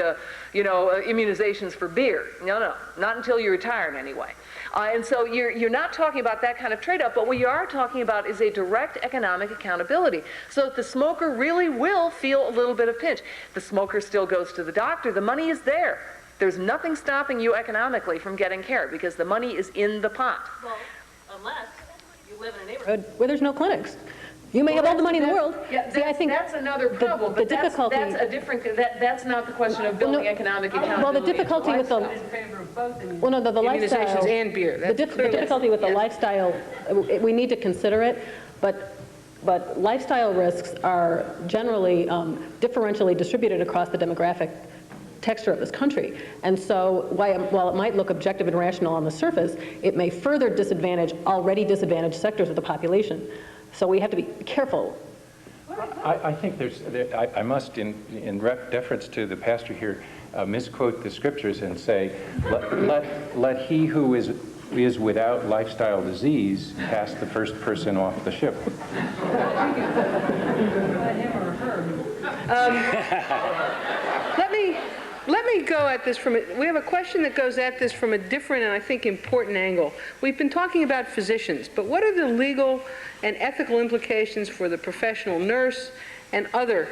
immunizations for beer. No, not until you retire anyway. And so you're not talking about that kind of trade-off, but what you are talking about is a direct economic accountability, so that the smoker really will feel a little bit of pinch. The smoker still goes to the doctor. The money is there. There's nothing stopping you economically from getting care because the money is in the pot. Well, unless you live in a neighborhood where there's no clinics. You may have all the money in the world. Yeah, See, I think that's another problem. The difficulty. That's a different. That's not the question of building economic accountability. Well, the difficulty with the lifestyle and beer. The difficulty with the lifestyle, we need to consider it, but lifestyle risks are generally differentially distributed across the demographic texture of this country. And so while it might look objective and rational on the surface, it may further disadvantage already disadvantaged sectors of the population. So we have to be careful. I think I must, in deference to the pastor here, misquote the scriptures and say, let he who is without lifestyle disease pass the first person off the ship. Let me go at this we have a question that goes at this from a different and I think important angle. We've been talking about physicians, but what are the legal and ethical implications for the professional nurse and other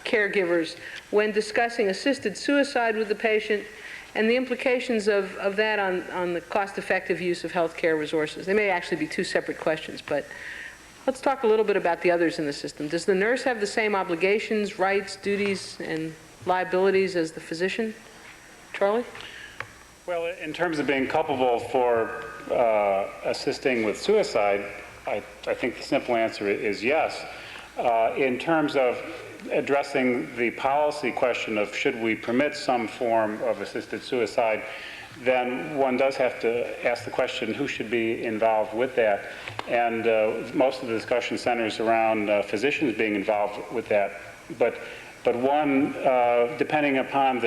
caregivers when discussing assisted suicide with the patient and the implications of that on the cost-effective use of healthcare resources? They may actually be two separate questions, but let's talk a little bit about the others in the system. Does the nurse have the same obligations, rights, duties, and liabilities as the physician? Charlie? Well, in terms of being culpable for assisting with suicide, I think the simple answer is yes. In terms of addressing the policy question of should we permit some form of assisted suicide, then one does have to ask the question who should be involved with that. And most of the discussion centers around physicians being involved with that. But one, depending upon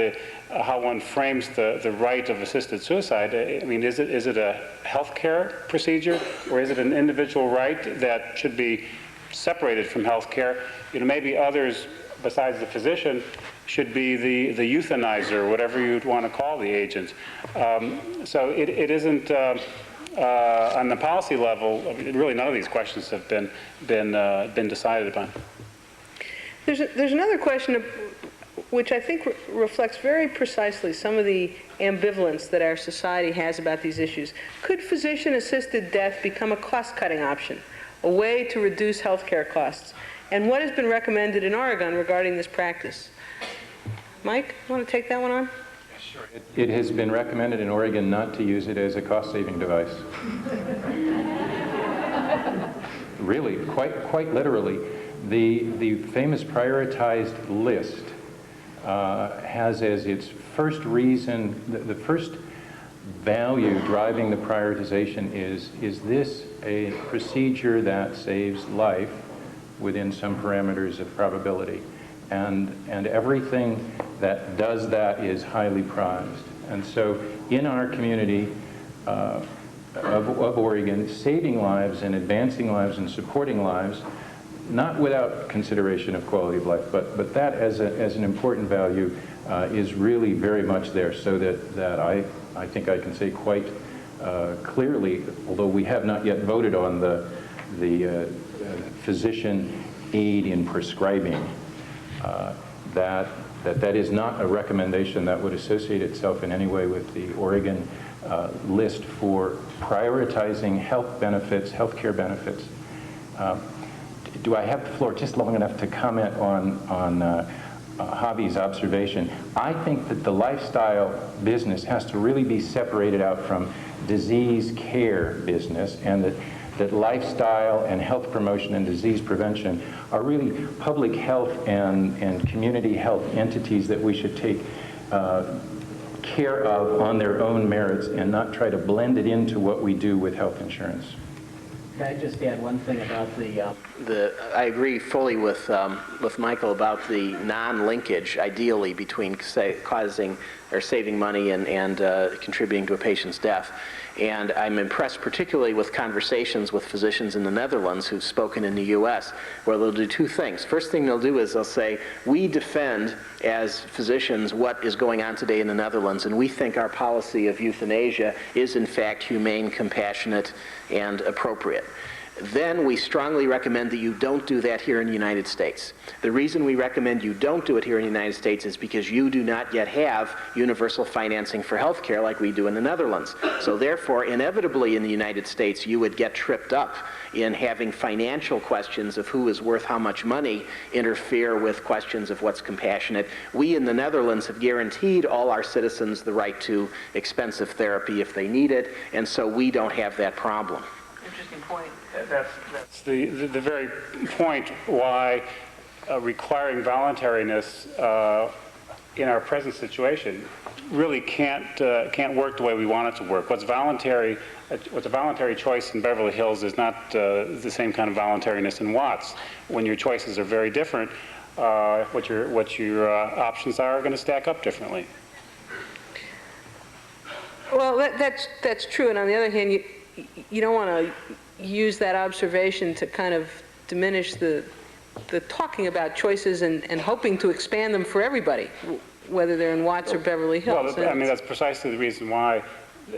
how one frames the right of assisted suicide, I mean, is it a healthcare procedure or is it an individual right that should be separated from healthcare? Maybe others besides the physician should be the euthanizer, whatever you'd want to call the agent. So it isn't on the policy level. Really, none of these questions have been decided upon. There's another question which I think reflects very precisely some of the ambivalence that our society has about these issues. Could physician-assisted death become a cost-cutting option, a way to reduce healthcare costs? And what has been recommended in Oregon regarding this practice? Mike, you want to take that one on? It has been recommended in Oregon not to use it as a cost-saving device. Really, quite literally. The famous prioritized list has as its first reason, the first value driving the prioritization is this a procedure that saves life within some parameters of probability? And everything that does that is highly prized. And so in our community of Oregon, saving lives and advancing lives and supporting lives, not without consideration of quality of life, but that as an important value is really very much there, so that I think I can say quite clearly, although we have not yet voted on the physician aid in prescribing, that is not a recommendation that would associate itself in any way with the Oregon list for prioritizing health benefits, healthcare benefits. Do I have the floor just long enough to comment on Javi's observation? I think that the lifestyle business has to really be separated out from disease care business, and that lifestyle and health promotion and disease prevention are really public health and community health entities that we should take care of on their own merits and not try to blend it into what we do with health insurance. Can I just add one thing about I agree fully with Michael about the non-linkage, ideally, between causing or saving money and contributing to a patient's death. And I'm impressed particularly with conversations with physicians in the Netherlands who've spoken in the U.S., where they'll do two things. First thing they'll do is they'll say, we defend as physicians what is going on today in the Netherlands, and we think our policy of euthanasia is in fact humane, compassionate, and appropriate. Then we strongly recommend that you don't do that here in the United States. The reason we recommend you don't do it here in the United States is because you do not yet have universal financing for health care like we do in the Netherlands. So therefore, inevitably in the United States, you would get tripped up in having financial questions of who is worth how much money interfere with questions of what's compassionate. We in the Netherlands have guaranteed all our citizens the right to expensive therapy if they need it, and so we don't have that problem. Interesting point. That's the very point why requiring voluntariness in our present situation really can't work the way we want it to work. What's a voluntary choice in Beverly Hills is not the same kind of voluntariness in Watts. When your choices are very different, what your options are going to stack up differently. Well, that's true, and on the other hand, you don't want to use that observation to kind of diminish the talking about choices and hoping to expand them for everybody, whether they're in Watts or Beverly Hills. Well, I mean, that's precisely the reason why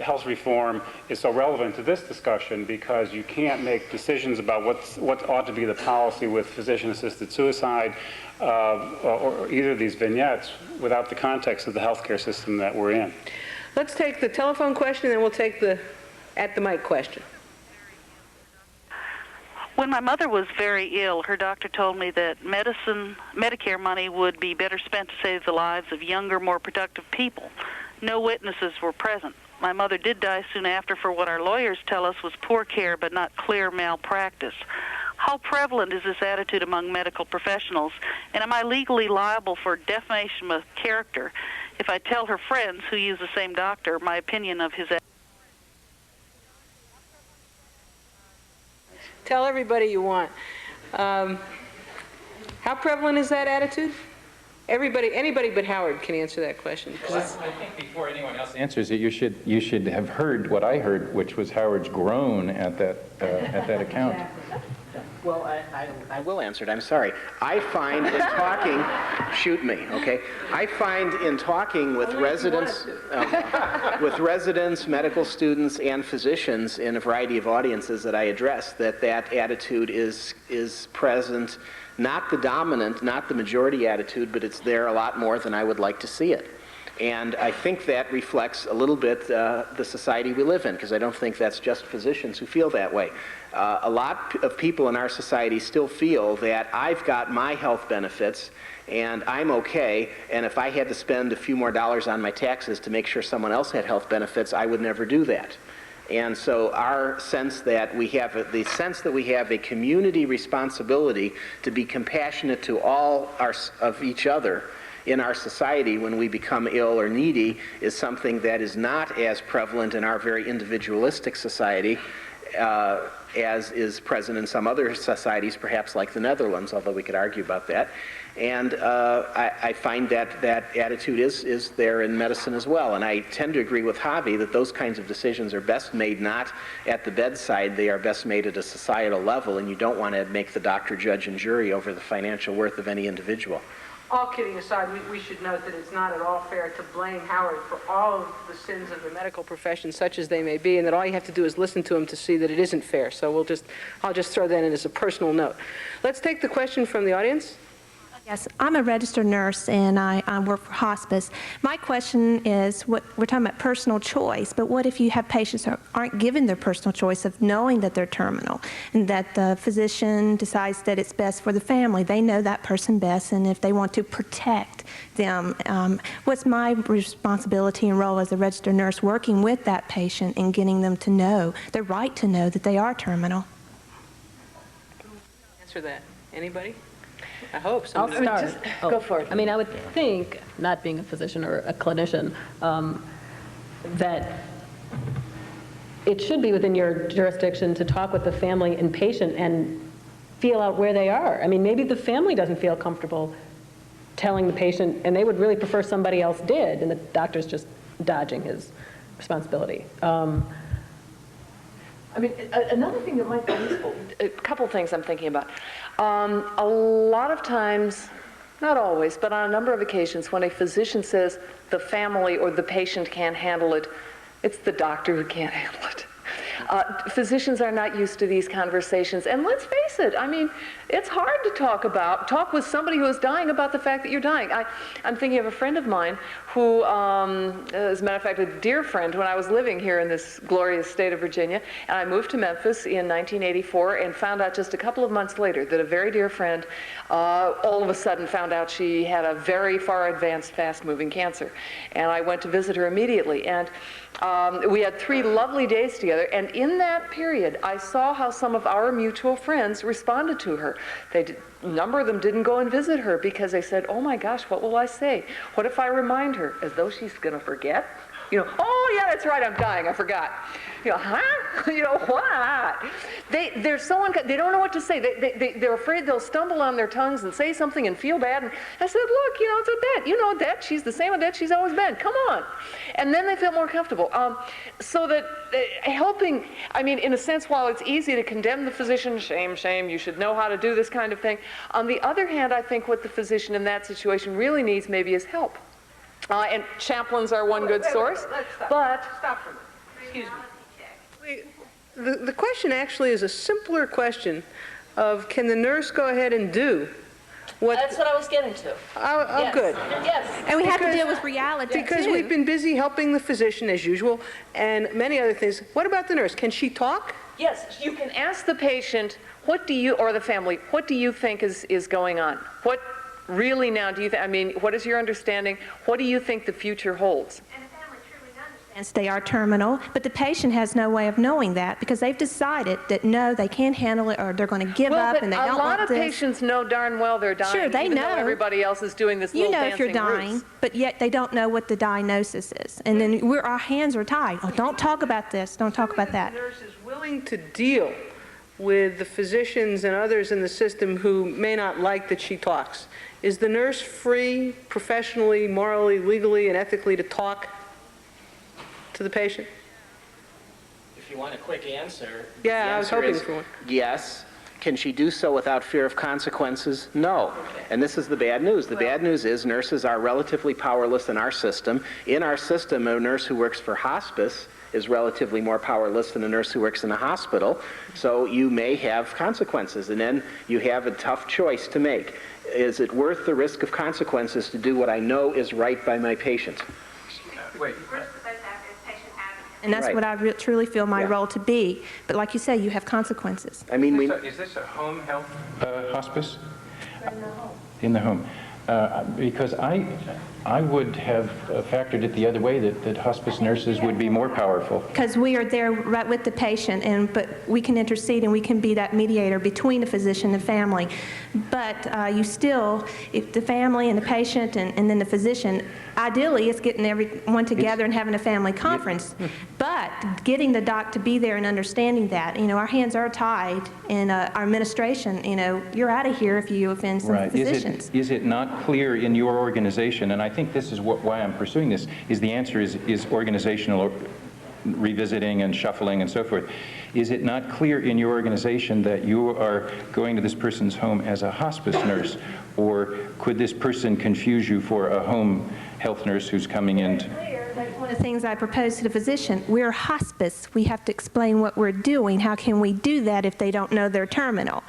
health reform is so relevant to this discussion, because you can't make decisions about what ought to be the policy with physician-assisted suicide or either of these vignettes without the context of the healthcare system that we're in. Let's take the telephone question, and then we'll take the at-the-mic question. When my mother was very ill, her doctor told me that Medicare money would be better spent to save the lives of younger, more productive people. No witnesses were present. My mother did die soon after for what our lawyers tell us was poor care but not clear malpractice. How prevalent is this attitude among medical professionals, and am I legally liable for defamation of character if I tell her friends who use the same doctor my opinion of his attitude? Tell everybody you want. How prevalent is that attitude? Anybody but Howard can answer that question. Well, I think before anyone else answers it, you should have heard what I heard, which was Howard's groan at that account. Well, I will answer it. I'm sorry. I find in talking, shoot me, okay? I find in talking with residents, medical students, and physicians in a variety of audiences that I address, that attitude is present, not the dominant, not the majority attitude, but it's there a lot more than I would like to see it. And I think that reflects a little bit the society we live in, because I don't think that's just physicians who feel that way. A lot of people in our society still feel that I've got my health benefits and I'm okay, and if I had to spend a few more dollars on my taxes to make sure someone else had health benefits, I would never do that. And so our sense that we have a community responsibility to be compassionate to all of each other in our society when we become ill or needy is something that is not as prevalent in our very individualistic society as is present in some other societies, perhaps like the Netherlands, although we could argue about that. And I find that attitude is there in medicine as well. And I tend to agree with Javi that those kinds of decisions are best made not at the bedside, they are best made at a societal level, and you don't want to make the doctor, judge, and jury over the financial worth of any individual. All kidding aside, we should note that it's not at all fair to blame Howard for all of the sins of the medical profession, such as they may be, and that all you have to do is listen to him to see that it isn't fair. So I'll just throw that in as a personal note. Let's take the question from the audience. Yes, I'm a registered nurse and I work for hospice. My question is, we're talking about personal choice, but what if you have patients who aren't given their personal choice of knowing that they're terminal and that the physician decides that it's best for the family? They know that person best, and if they want to protect them, what's my responsibility and role as a registered nurse working with that patient and getting them to know, their right to know that they are terminal? Answer that. Anybody? I hope so. I'll start. Go for it. I mean, I would think, not being a physician or a clinician, that it should be within your jurisdiction to talk with the family and patient and feel out where they are. I mean, maybe the family doesn't feel comfortable telling the patient, and they would really prefer somebody else did, and the doctor's just dodging his responsibility. I mean, another thing that might be useful, a couple things I'm thinking about. A lot of times, not always, but on a number of occasions, when a physician says the family or the patient can't handle it, it's the doctor who can't handle it. Physicians are not used to these conversations, and let's face it, I mean, it's hard to talk with somebody who is dying about the fact that you're dying. I'm thinking of a friend of mine who, as a matter of fact, a dear friend when I was living here in this glorious state of Virginia, and I moved to Memphis in 1984 and found out just a couple of months later that a very dear friend all of a sudden found out she had a very far advanced, fast-moving cancer. And I went to visit her immediately, and we had 3 lovely days together, and in that period, I saw how some of our mutual friends responded to her. A number of them didn't go and visit her because they said, oh my gosh, what will I say? What if I remind her? As though she's going to forget? You know, oh yeah, that's right, I'm dying, I forgot. You know, huh? You know, what? They're so they don't know what to say. They're afraid they'll stumble on their tongues and say something and feel bad. And I said, look, you know, it's Odette. You know Odette. She's the same Odette she's always been. Come on. And then they feel more comfortable. So that helping, I mean, in a sense, while it's easy to condemn the physician, shame, shame, you should know how to do this kind of thing. On the other hand, I think what the physician in that situation really needs maybe is help. And chaplains are one good source. But stop for a minute. Excuse me. The question actually is a simpler question of, can the nurse go ahead and do what... That's what I was getting to. Oh, yes. Good. Yes. And we have to deal with reality, because too. We've been busy helping the physician, as usual, and many other things. What about the nurse? Can she talk? Yes, you can ask the patient, what do you, or the family, what do you think is going on? What really now do you think, I mean, what is your understanding? What do you think the future holds? They are terminal, but the patient has no way of knowing that because they've decided that no, they can't handle it, or they're going to give up and they don't want this. A lot of patients know darn well they're dying. Sure, they even know. Though everybody else is doing this little dancing if you're dying, roots. but yet they don't know what the diagnosis is. And then our hands are tied. Oh, don't talk about this. Don't talk about that. The nurse is willing to deal with the physicians and others in the system who may not like that she talks. Is the nurse free, professionally, morally, legally, and ethically to talk to the patient? If you want a quick answer, yeah, I was hoping for one. Yes. Can she do so without fear of consequences? No. And this is the bad news. The bad news is nurses are relatively powerless in our system. In our system, a nurse who works for hospice is relatively more powerless than a nurse who works in a hospital. So you may have consequences, and then you have a tough choice to make. Is it worth the risk of consequences to do what I know is right by my patient? Wait. And that's Right. what I truly feel my Yeah. role to be. But like you say, you have consequences. I mean, Is this a home health hospice? In the home. Because I would have factored it the other way, that hospice nurses would be more powerful. Because we are there right with the patient, but we can intercede and we can be that mediator between the physician and family. But you still, if the family and the patient and then the physician, ideally it's getting everyone together and having a family conference. But getting the doc to be there and understanding that, our hands are tied in our administration, you're out of here if you offend some physicians. Is it not clear in your organization, and I think this is why I'm pursuing this, is the answer is organizational revisiting and shuffling and so forth. Is it not clear in your organization that you are going to this person's home as a hospice nurse, or could this person confuse you for a home health nurse who's coming in? That's one of the things I propose to the physician. We're hospice. We have to explain what we're doing. How can we do that if they don't know they're terminal?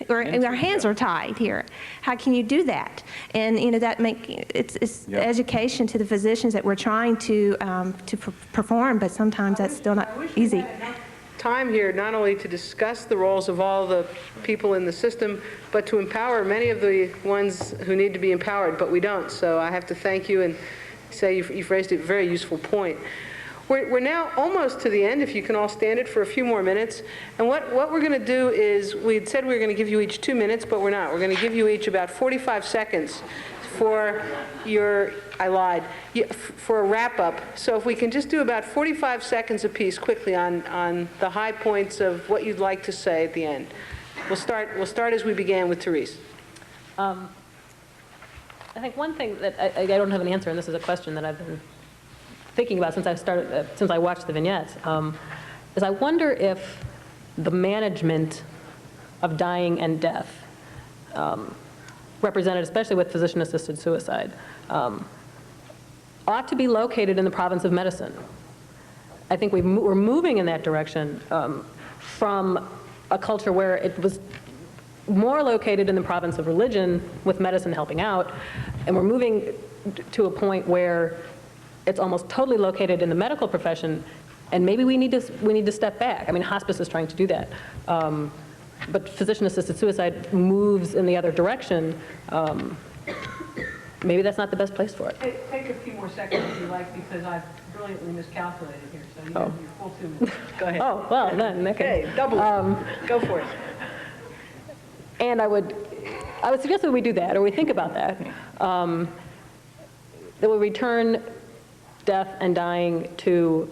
Our hands are tied here. How can you do that? And it's education to the physicians that we're trying to perform, but sometimes that's still not easy. Time here not only to discuss the roles of all the people in the system, but to empower many of the ones who need to be empowered, but we don't. So I have to thank you and say you've raised a very useful point. We're now almost to the end, if you can all stand it for a few more minutes. And what we're going to do is, we had said we were going to give you each 2 minutes, but we're not. We're going to give you each about 45 seconds for for a wrap-up. So if we can just do about 45 seconds apiece quickly on the high points of what you'd like to say at the end. We'll start as we began with Therese. I think one thing that I don't have an answer, and this is a question that I've been thinking about since I watched the vignettes, is I wonder if the management of dying and death, represented especially with physician-assisted suicide, ought to be located in the province of medicine. I think we're moving in that direction from a culture where it was more located in the province of religion, with medicine helping out, and we're moving to a point where it's almost totally located in the medical profession, and maybe we need to step back. I mean, hospice is trying to do that, but physician-assisted suicide moves in the other direction. Maybe that's not the best place for it. Take a few more seconds if you like, because I've brilliantly miscalculated here, so you have your full 2 minutes. Go ahead. Oh, well, then, okay. Okay, double. Go for it. And I would suggest that we do that, or we think about that, that we return death and dying to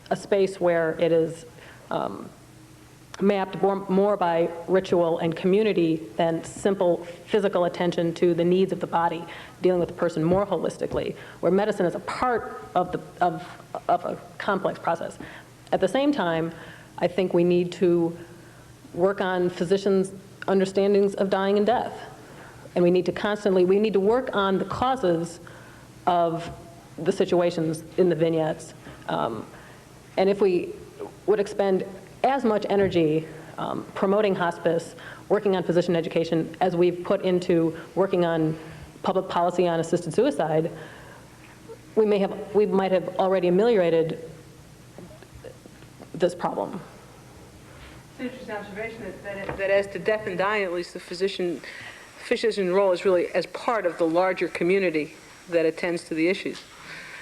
a space where it is mapped more by ritual and community than simple physical attention to the needs of the body, dealing with the person more holistically, where medicine is a part of a complex process. At the same time, I think we need to work on physicians' understandings of dying and death. And we need to work on the causes of the situations in the vignettes. And if we would expend as much energy promoting hospice, working on physician education, as we've put into working on public policy on assisted suicide, we might have already ameliorated this problem. It's an interesting observation that as to death and dying, at least the physician's role is really as part of the larger community that attends to the issues.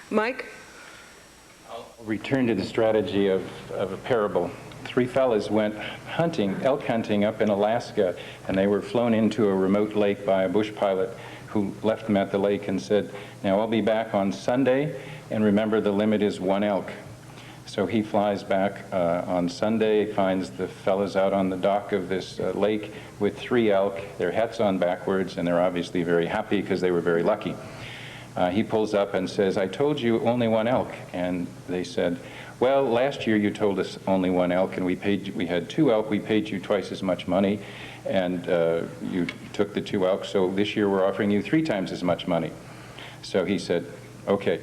Mike? I'll return to the strategy of a parable. 3 fellas went elk hunting up in Alaska, and they were flown into a remote lake by a bush pilot who left them at the lake and said, "Now I'll be back on Sunday, and remember the limit is 1 elk." So he flies back on Sunday, finds the fellas out on the dock of this lake with 3 elk, their hats on backwards, and they're obviously very happy because they were very lucky. He pulls up and says, "I told you only 1 elk." And they said, "Well, last year you told us only 1 elk, and we had 2 elk, we paid you twice as much money, and you took the 2 elk, so this year we're offering you 3 times as much money." So he said, "Okay,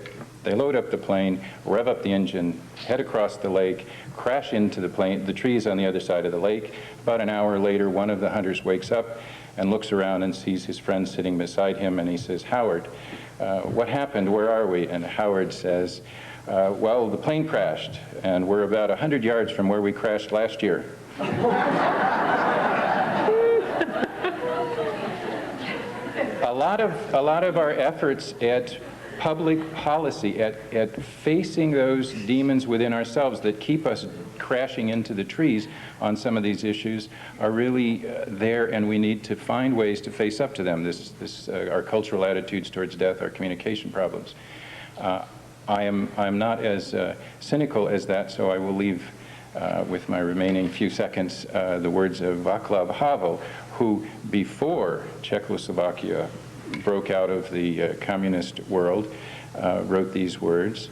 They load up the plane, rev up the engine, head across the lake, crash into the trees on the other side of the lake. About an hour later, one of the hunters wakes up and looks around and sees his friend sitting beside him, and he says, "Howard, what happened? Where are we?" And Howard says, "Well, the plane crashed, and we're about 100 yards from where we crashed last year." A lot of our efforts at public policy, at facing those demons within ourselves that keep us crashing into the trees on some of these issues are really there, and we need to find ways to face up to them. Our cultural attitudes towards death, our communication problems. I am not as cynical as that, so I will leave with my remaining few seconds the words of Václav Havel, who, before Czechoslovakia broke out of the communist world, wrote these words,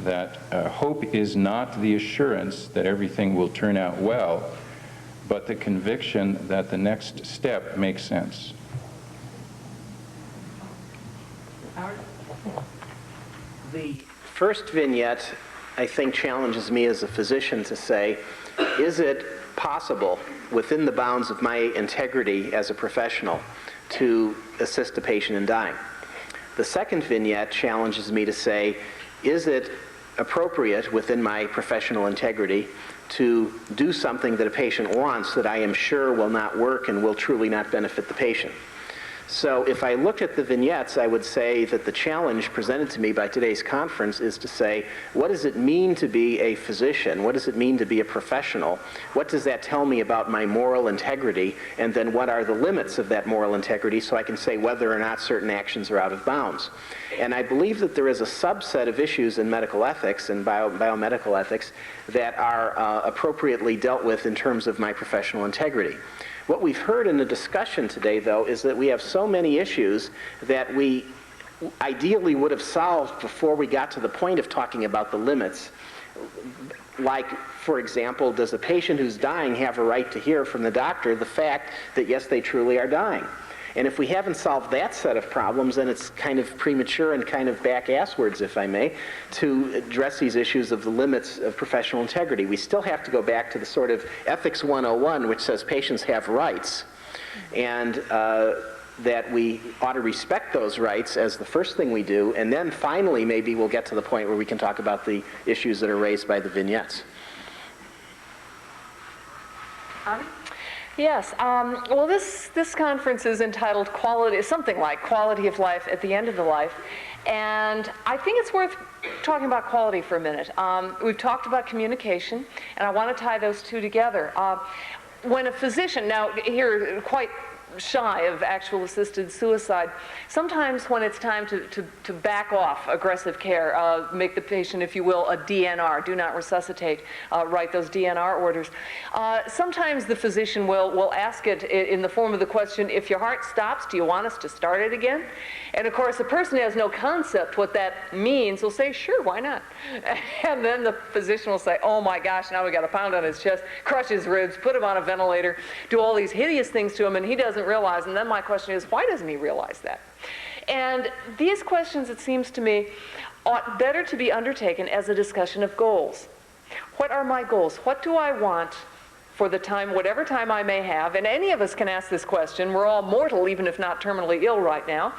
that hope is not the assurance that everything will turn out well, but the conviction that the next step makes sense. The first vignette, I think, challenges me as a physician to say, is it possible, within the bounds of my integrity as a professional, to assist a patient in dying? The second vignette challenges me to say, is it appropriate within my professional integrity to do something that a patient wants that I am sure will not work and will truly not benefit the patient? So if I looked at the vignettes, I would say that the challenge presented to me by today's conference is to say, what does it mean to be a physician? What does it mean to be a professional? What does that tell me about my moral integrity? And then what are the limits of that moral integrity so I can say whether or not certain actions are out of bounds? And I believe that there is a subset of issues in medical ethics and biomedical ethics that are appropriately dealt with in terms of my professional integrity. What we've heard in the discussion today, though, is that we have so many issues that we ideally would have solved before we got to the point of talking about the limits. Like, for example, does a patient who's dying have a right to hear from the doctor the fact that, yes, they truly are dying? And if we haven't solved that set of problems, then it's kind of premature and kind of back-asswards, if I may, to address these issues of the limits of professional integrity. We still have to go back to the sort of Ethics 101, which says patients have rights, and that we ought to respect those rights as the first thing we do, and then finally maybe we'll get to the point where we can talk about the issues that are raised by the vignettes. Yes. Well, this conference is entitled something like Quality of Life at the End of the Life. And I think it's worth talking about quality for a minute. We've talked about communication, and I want to tie those two together. When a physician, now here, quite shy of actual assisted suicide, sometimes when it's time to back off aggressive care, make the patient, if you will, a DNR, do not resuscitate, write those DNR orders, sometimes the physician will ask it in the form of the question, if your heart stops, do you want us to start it again? And of course, the person who has no concept what that means will say, sure, why not? And then the physician will say, oh my gosh, now we got a pound on his chest, crush his ribs, put him on a ventilator, do all these hideous things to him, and he doesn't realize. And then my question is, why doesn't he realize that? And these questions, it seems to me, ought better to be undertaken as a discussion of goals. What are my goals? What do I want for the time, whatever time I may have? And any of us can ask this question. We're all mortal, even if not terminally ill right now.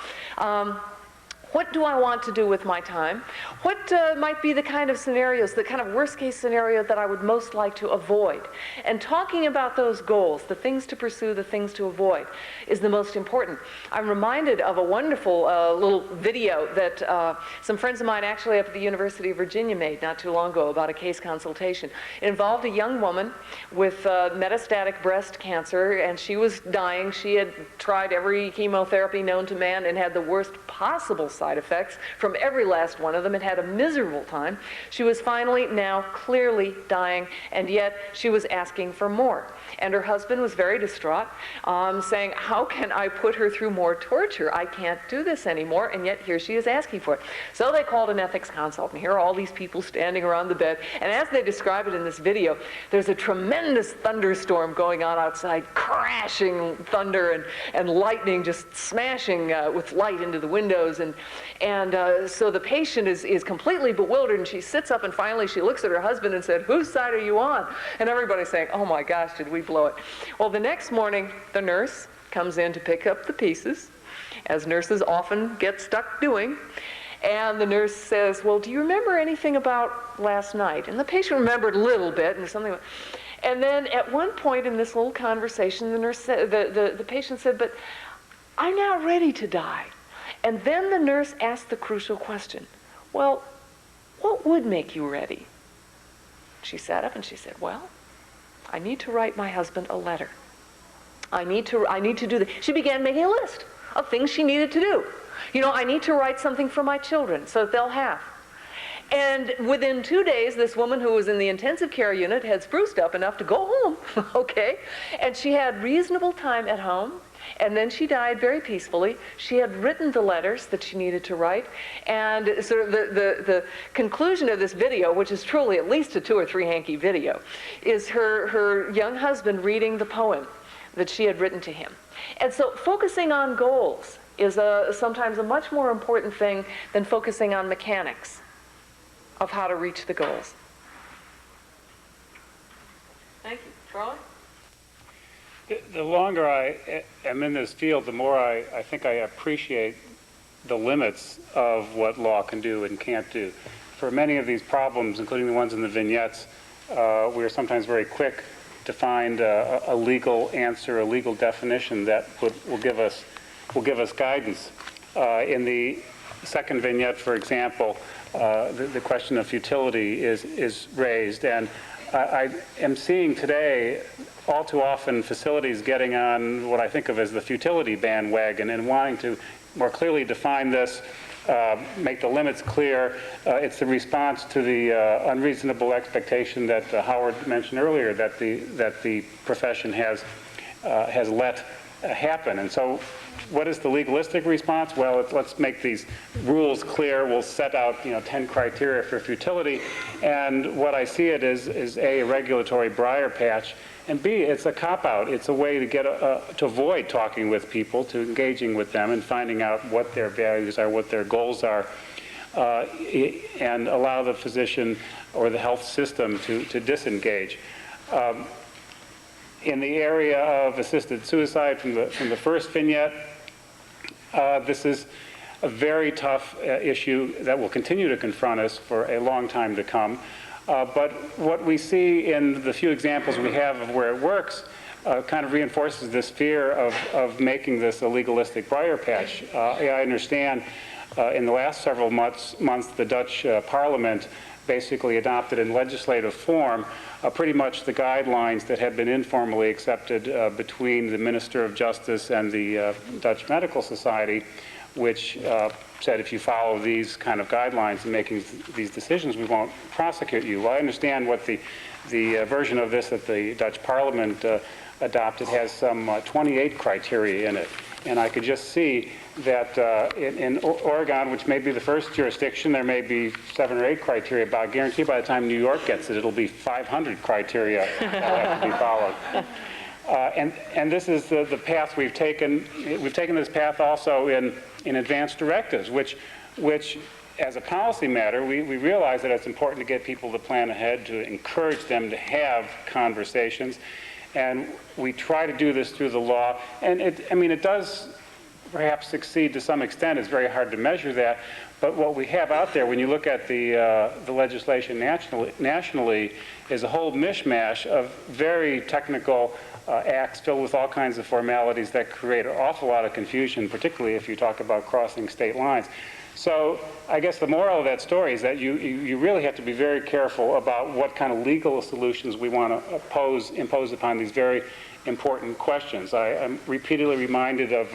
What do I want to do with my time? What might be the kind of scenarios, the kind of worst-case scenario that I would most like to avoid? And talking about those goals, the things to pursue, the things to avoid, is the most important. I'm reminded of a wonderful little video that some friends of mine actually up at the University of Virginia made not too long ago about a case consultation. It involved a young woman with metastatic breast cancer, and she was dying. She had tried every chemotherapy known to man and had the worst possible side effects from every last one of them, and had a miserable time. She was finally now clearly dying, and yet she was asking for more. And her husband was very distraught, saying, how can I put her through more torture? I can't do this anymore, and yet here she is asking for it. So they called an ethics consult, and here are all these people standing around the bed, and as they describe it in this video, there's a tremendous thunderstorm going on outside, crashing thunder and lightning just smashing with light into the windows, and And so the patient is completely bewildered, and she sits up and finally she looks at her husband and said, "Whose side are you on?" And everybody's saying, "Oh my gosh, did we blow it?" Well, the next morning, the nurse comes in to pick up the pieces, as nurses often get stuck doing. And the nurse says, "Well, do you remember anything about last night?" And the patient remembered a little bit and something. And then at one point in this little conversation, the nurse said, the patient said, "But I'm now ready to die." And then the nurse asked the crucial question, "Well, what would make you ready?" She sat up and she said, "Well, I need to write my husband a letter. I need to do that." She began making a list of things she needed to do. You know, I need to write something for my children so that they'll have. And within 2 days, this woman who was in the intensive care unit had spruced up enough to go home, okay? And she had reasonable time at home, and then she died very peacefully. She had written the letters that she needed to write, and sort of the conclusion of this video, which is truly at least a 2 or 3 hanky video, is her young husband reading the poem that she had written to him. And so focusing on goals is sometimes a much more important thing than focusing on mechanics of how to reach the goals. Thank you. Charlie? The longer I am in this field, the more I think I appreciate the limits of what law can do and can't do. For many of these problems, including the ones in the vignettes, we are sometimes very quick to find a legal answer, a legal definition that will give us guidance. In the second vignette, for example, the question of futility is raised, and I am seeing today all too often facilities getting on what I think of as the futility bandwagon and wanting to more clearly define this, make the limits clear. It's the response to the unreasonable expectation that Howard mentioned earlier, that the profession has let happen. And so what is the legalistic response? Well, let's make these rules clear. We'll set out 10 criteria for futility. And what I see it is A, a regulatory briar patch, and B, it's a cop-out. It's a way to get to avoid talking with people, to engaging with them and finding out what their values are, what their goals are, and allow the physician or the health system to disengage. In the area of assisted suicide from the first vignette, this is a very tough issue that will continue to confront us for a long time to come. But what we see in the few examples we have of where it works kind of reinforces this fear of making this a legalistic briar patch. I understand in the last several months the Dutch Parliament basically adopted in legislative form pretty much the guidelines that had been informally accepted between the Minister of Justice and the Dutch Medical Society, which said if you follow these kind of guidelines in making these decisions, we won't prosecute you. Well, I understand what the version of this that the Dutch Parliament adopted has some 28 criteria in it. And I could just see that in Oregon, which may be the first jurisdiction, there may be 7 or 8 criteria, but I guarantee by the time New York gets it, it'll be 500 criteria that have to be followed. And this is the path we've taken. We've taken this path also in advanced directives, which as a policy matter, we realize that it's important to get people to plan ahead, to encourage them to have conversations. And we try to do this through the law. And it does perhaps succeed to some extent. It's very hard to measure that. But what we have out there, when you look at the legislation nationally, is a whole mishmash of very technical acts filled with all kinds of formalities that create an awful lot of confusion, particularly if you talk about crossing state lines. So I guess the moral of that story is that you really have to be very careful about what kind of legal solutions we want to impose upon these very important questions. I'm repeatedly reminded of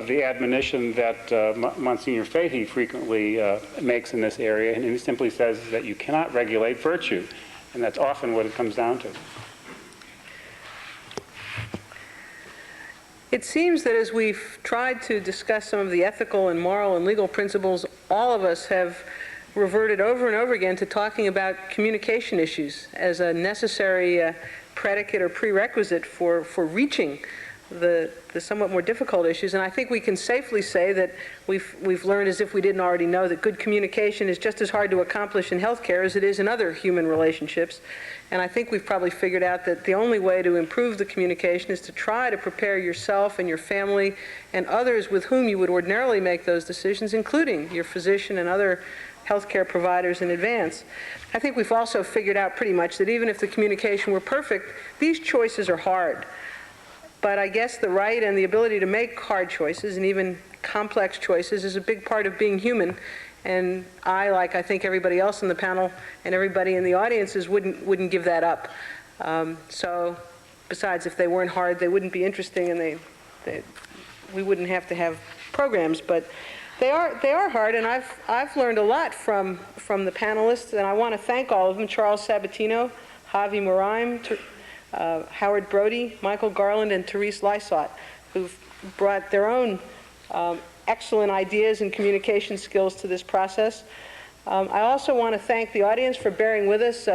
the admonition that Monsignor Fahey frequently makes in this area, and he simply says that you cannot regulate virtue, and that's often what it comes down to. It seems that as we've tried to discuss some of the ethical and moral and legal principles, all of us have reverted over and over again to talking about communication issues as a necessary predicate or prerequisite for reaching the somewhat more difficult issues. And I think we can safely say that we've learned, as if we didn't already know, that good communication is just as hard to accomplish in healthcare as it is in other human relationships. And I think we've probably figured out that the only way to improve the communication is to try to prepare yourself and your family and others with whom you would ordinarily make those decisions, including your physician and other healthcare providers, in advance. I think we've also figured out pretty much that even if the communication were perfect, these choices are hard. But I guess the right and the ability to make hard choices, and even complex choices, is a big part of being human. And I think everybody else in the panel and everybody in the audiences wouldn't give that up. So besides, if they weren't hard, they wouldn't be interesting, and we wouldn't have to have programs. But they are hard, and I've learned a lot from the panelists, and I want to thank all of them: Charles Sabatino, Javi Muraim, Howard Brody, Michael Garland, and Therese Lysott, who've brought their own excellent ideas and communication skills to this process. I also want to thank the audience for bearing with us.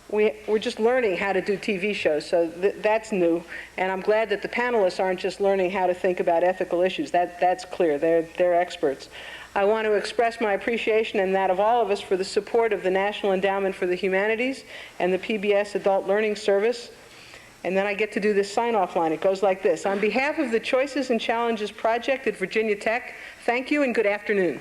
We're just learning how to do TV shows, so that's new. And I'm glad that the panelists aren't just learning how to think about ethical issues. That's clear. They're experts. I want to express my appreciation, and that of all of us, for the support of the National Endowment for the Humanities and the PBS Adult Learning Service. And then I get to do this sign-off line. It goes like this: on behalf of the Choices and Challenges Project at Virginia Tech, thank you and good afternoon.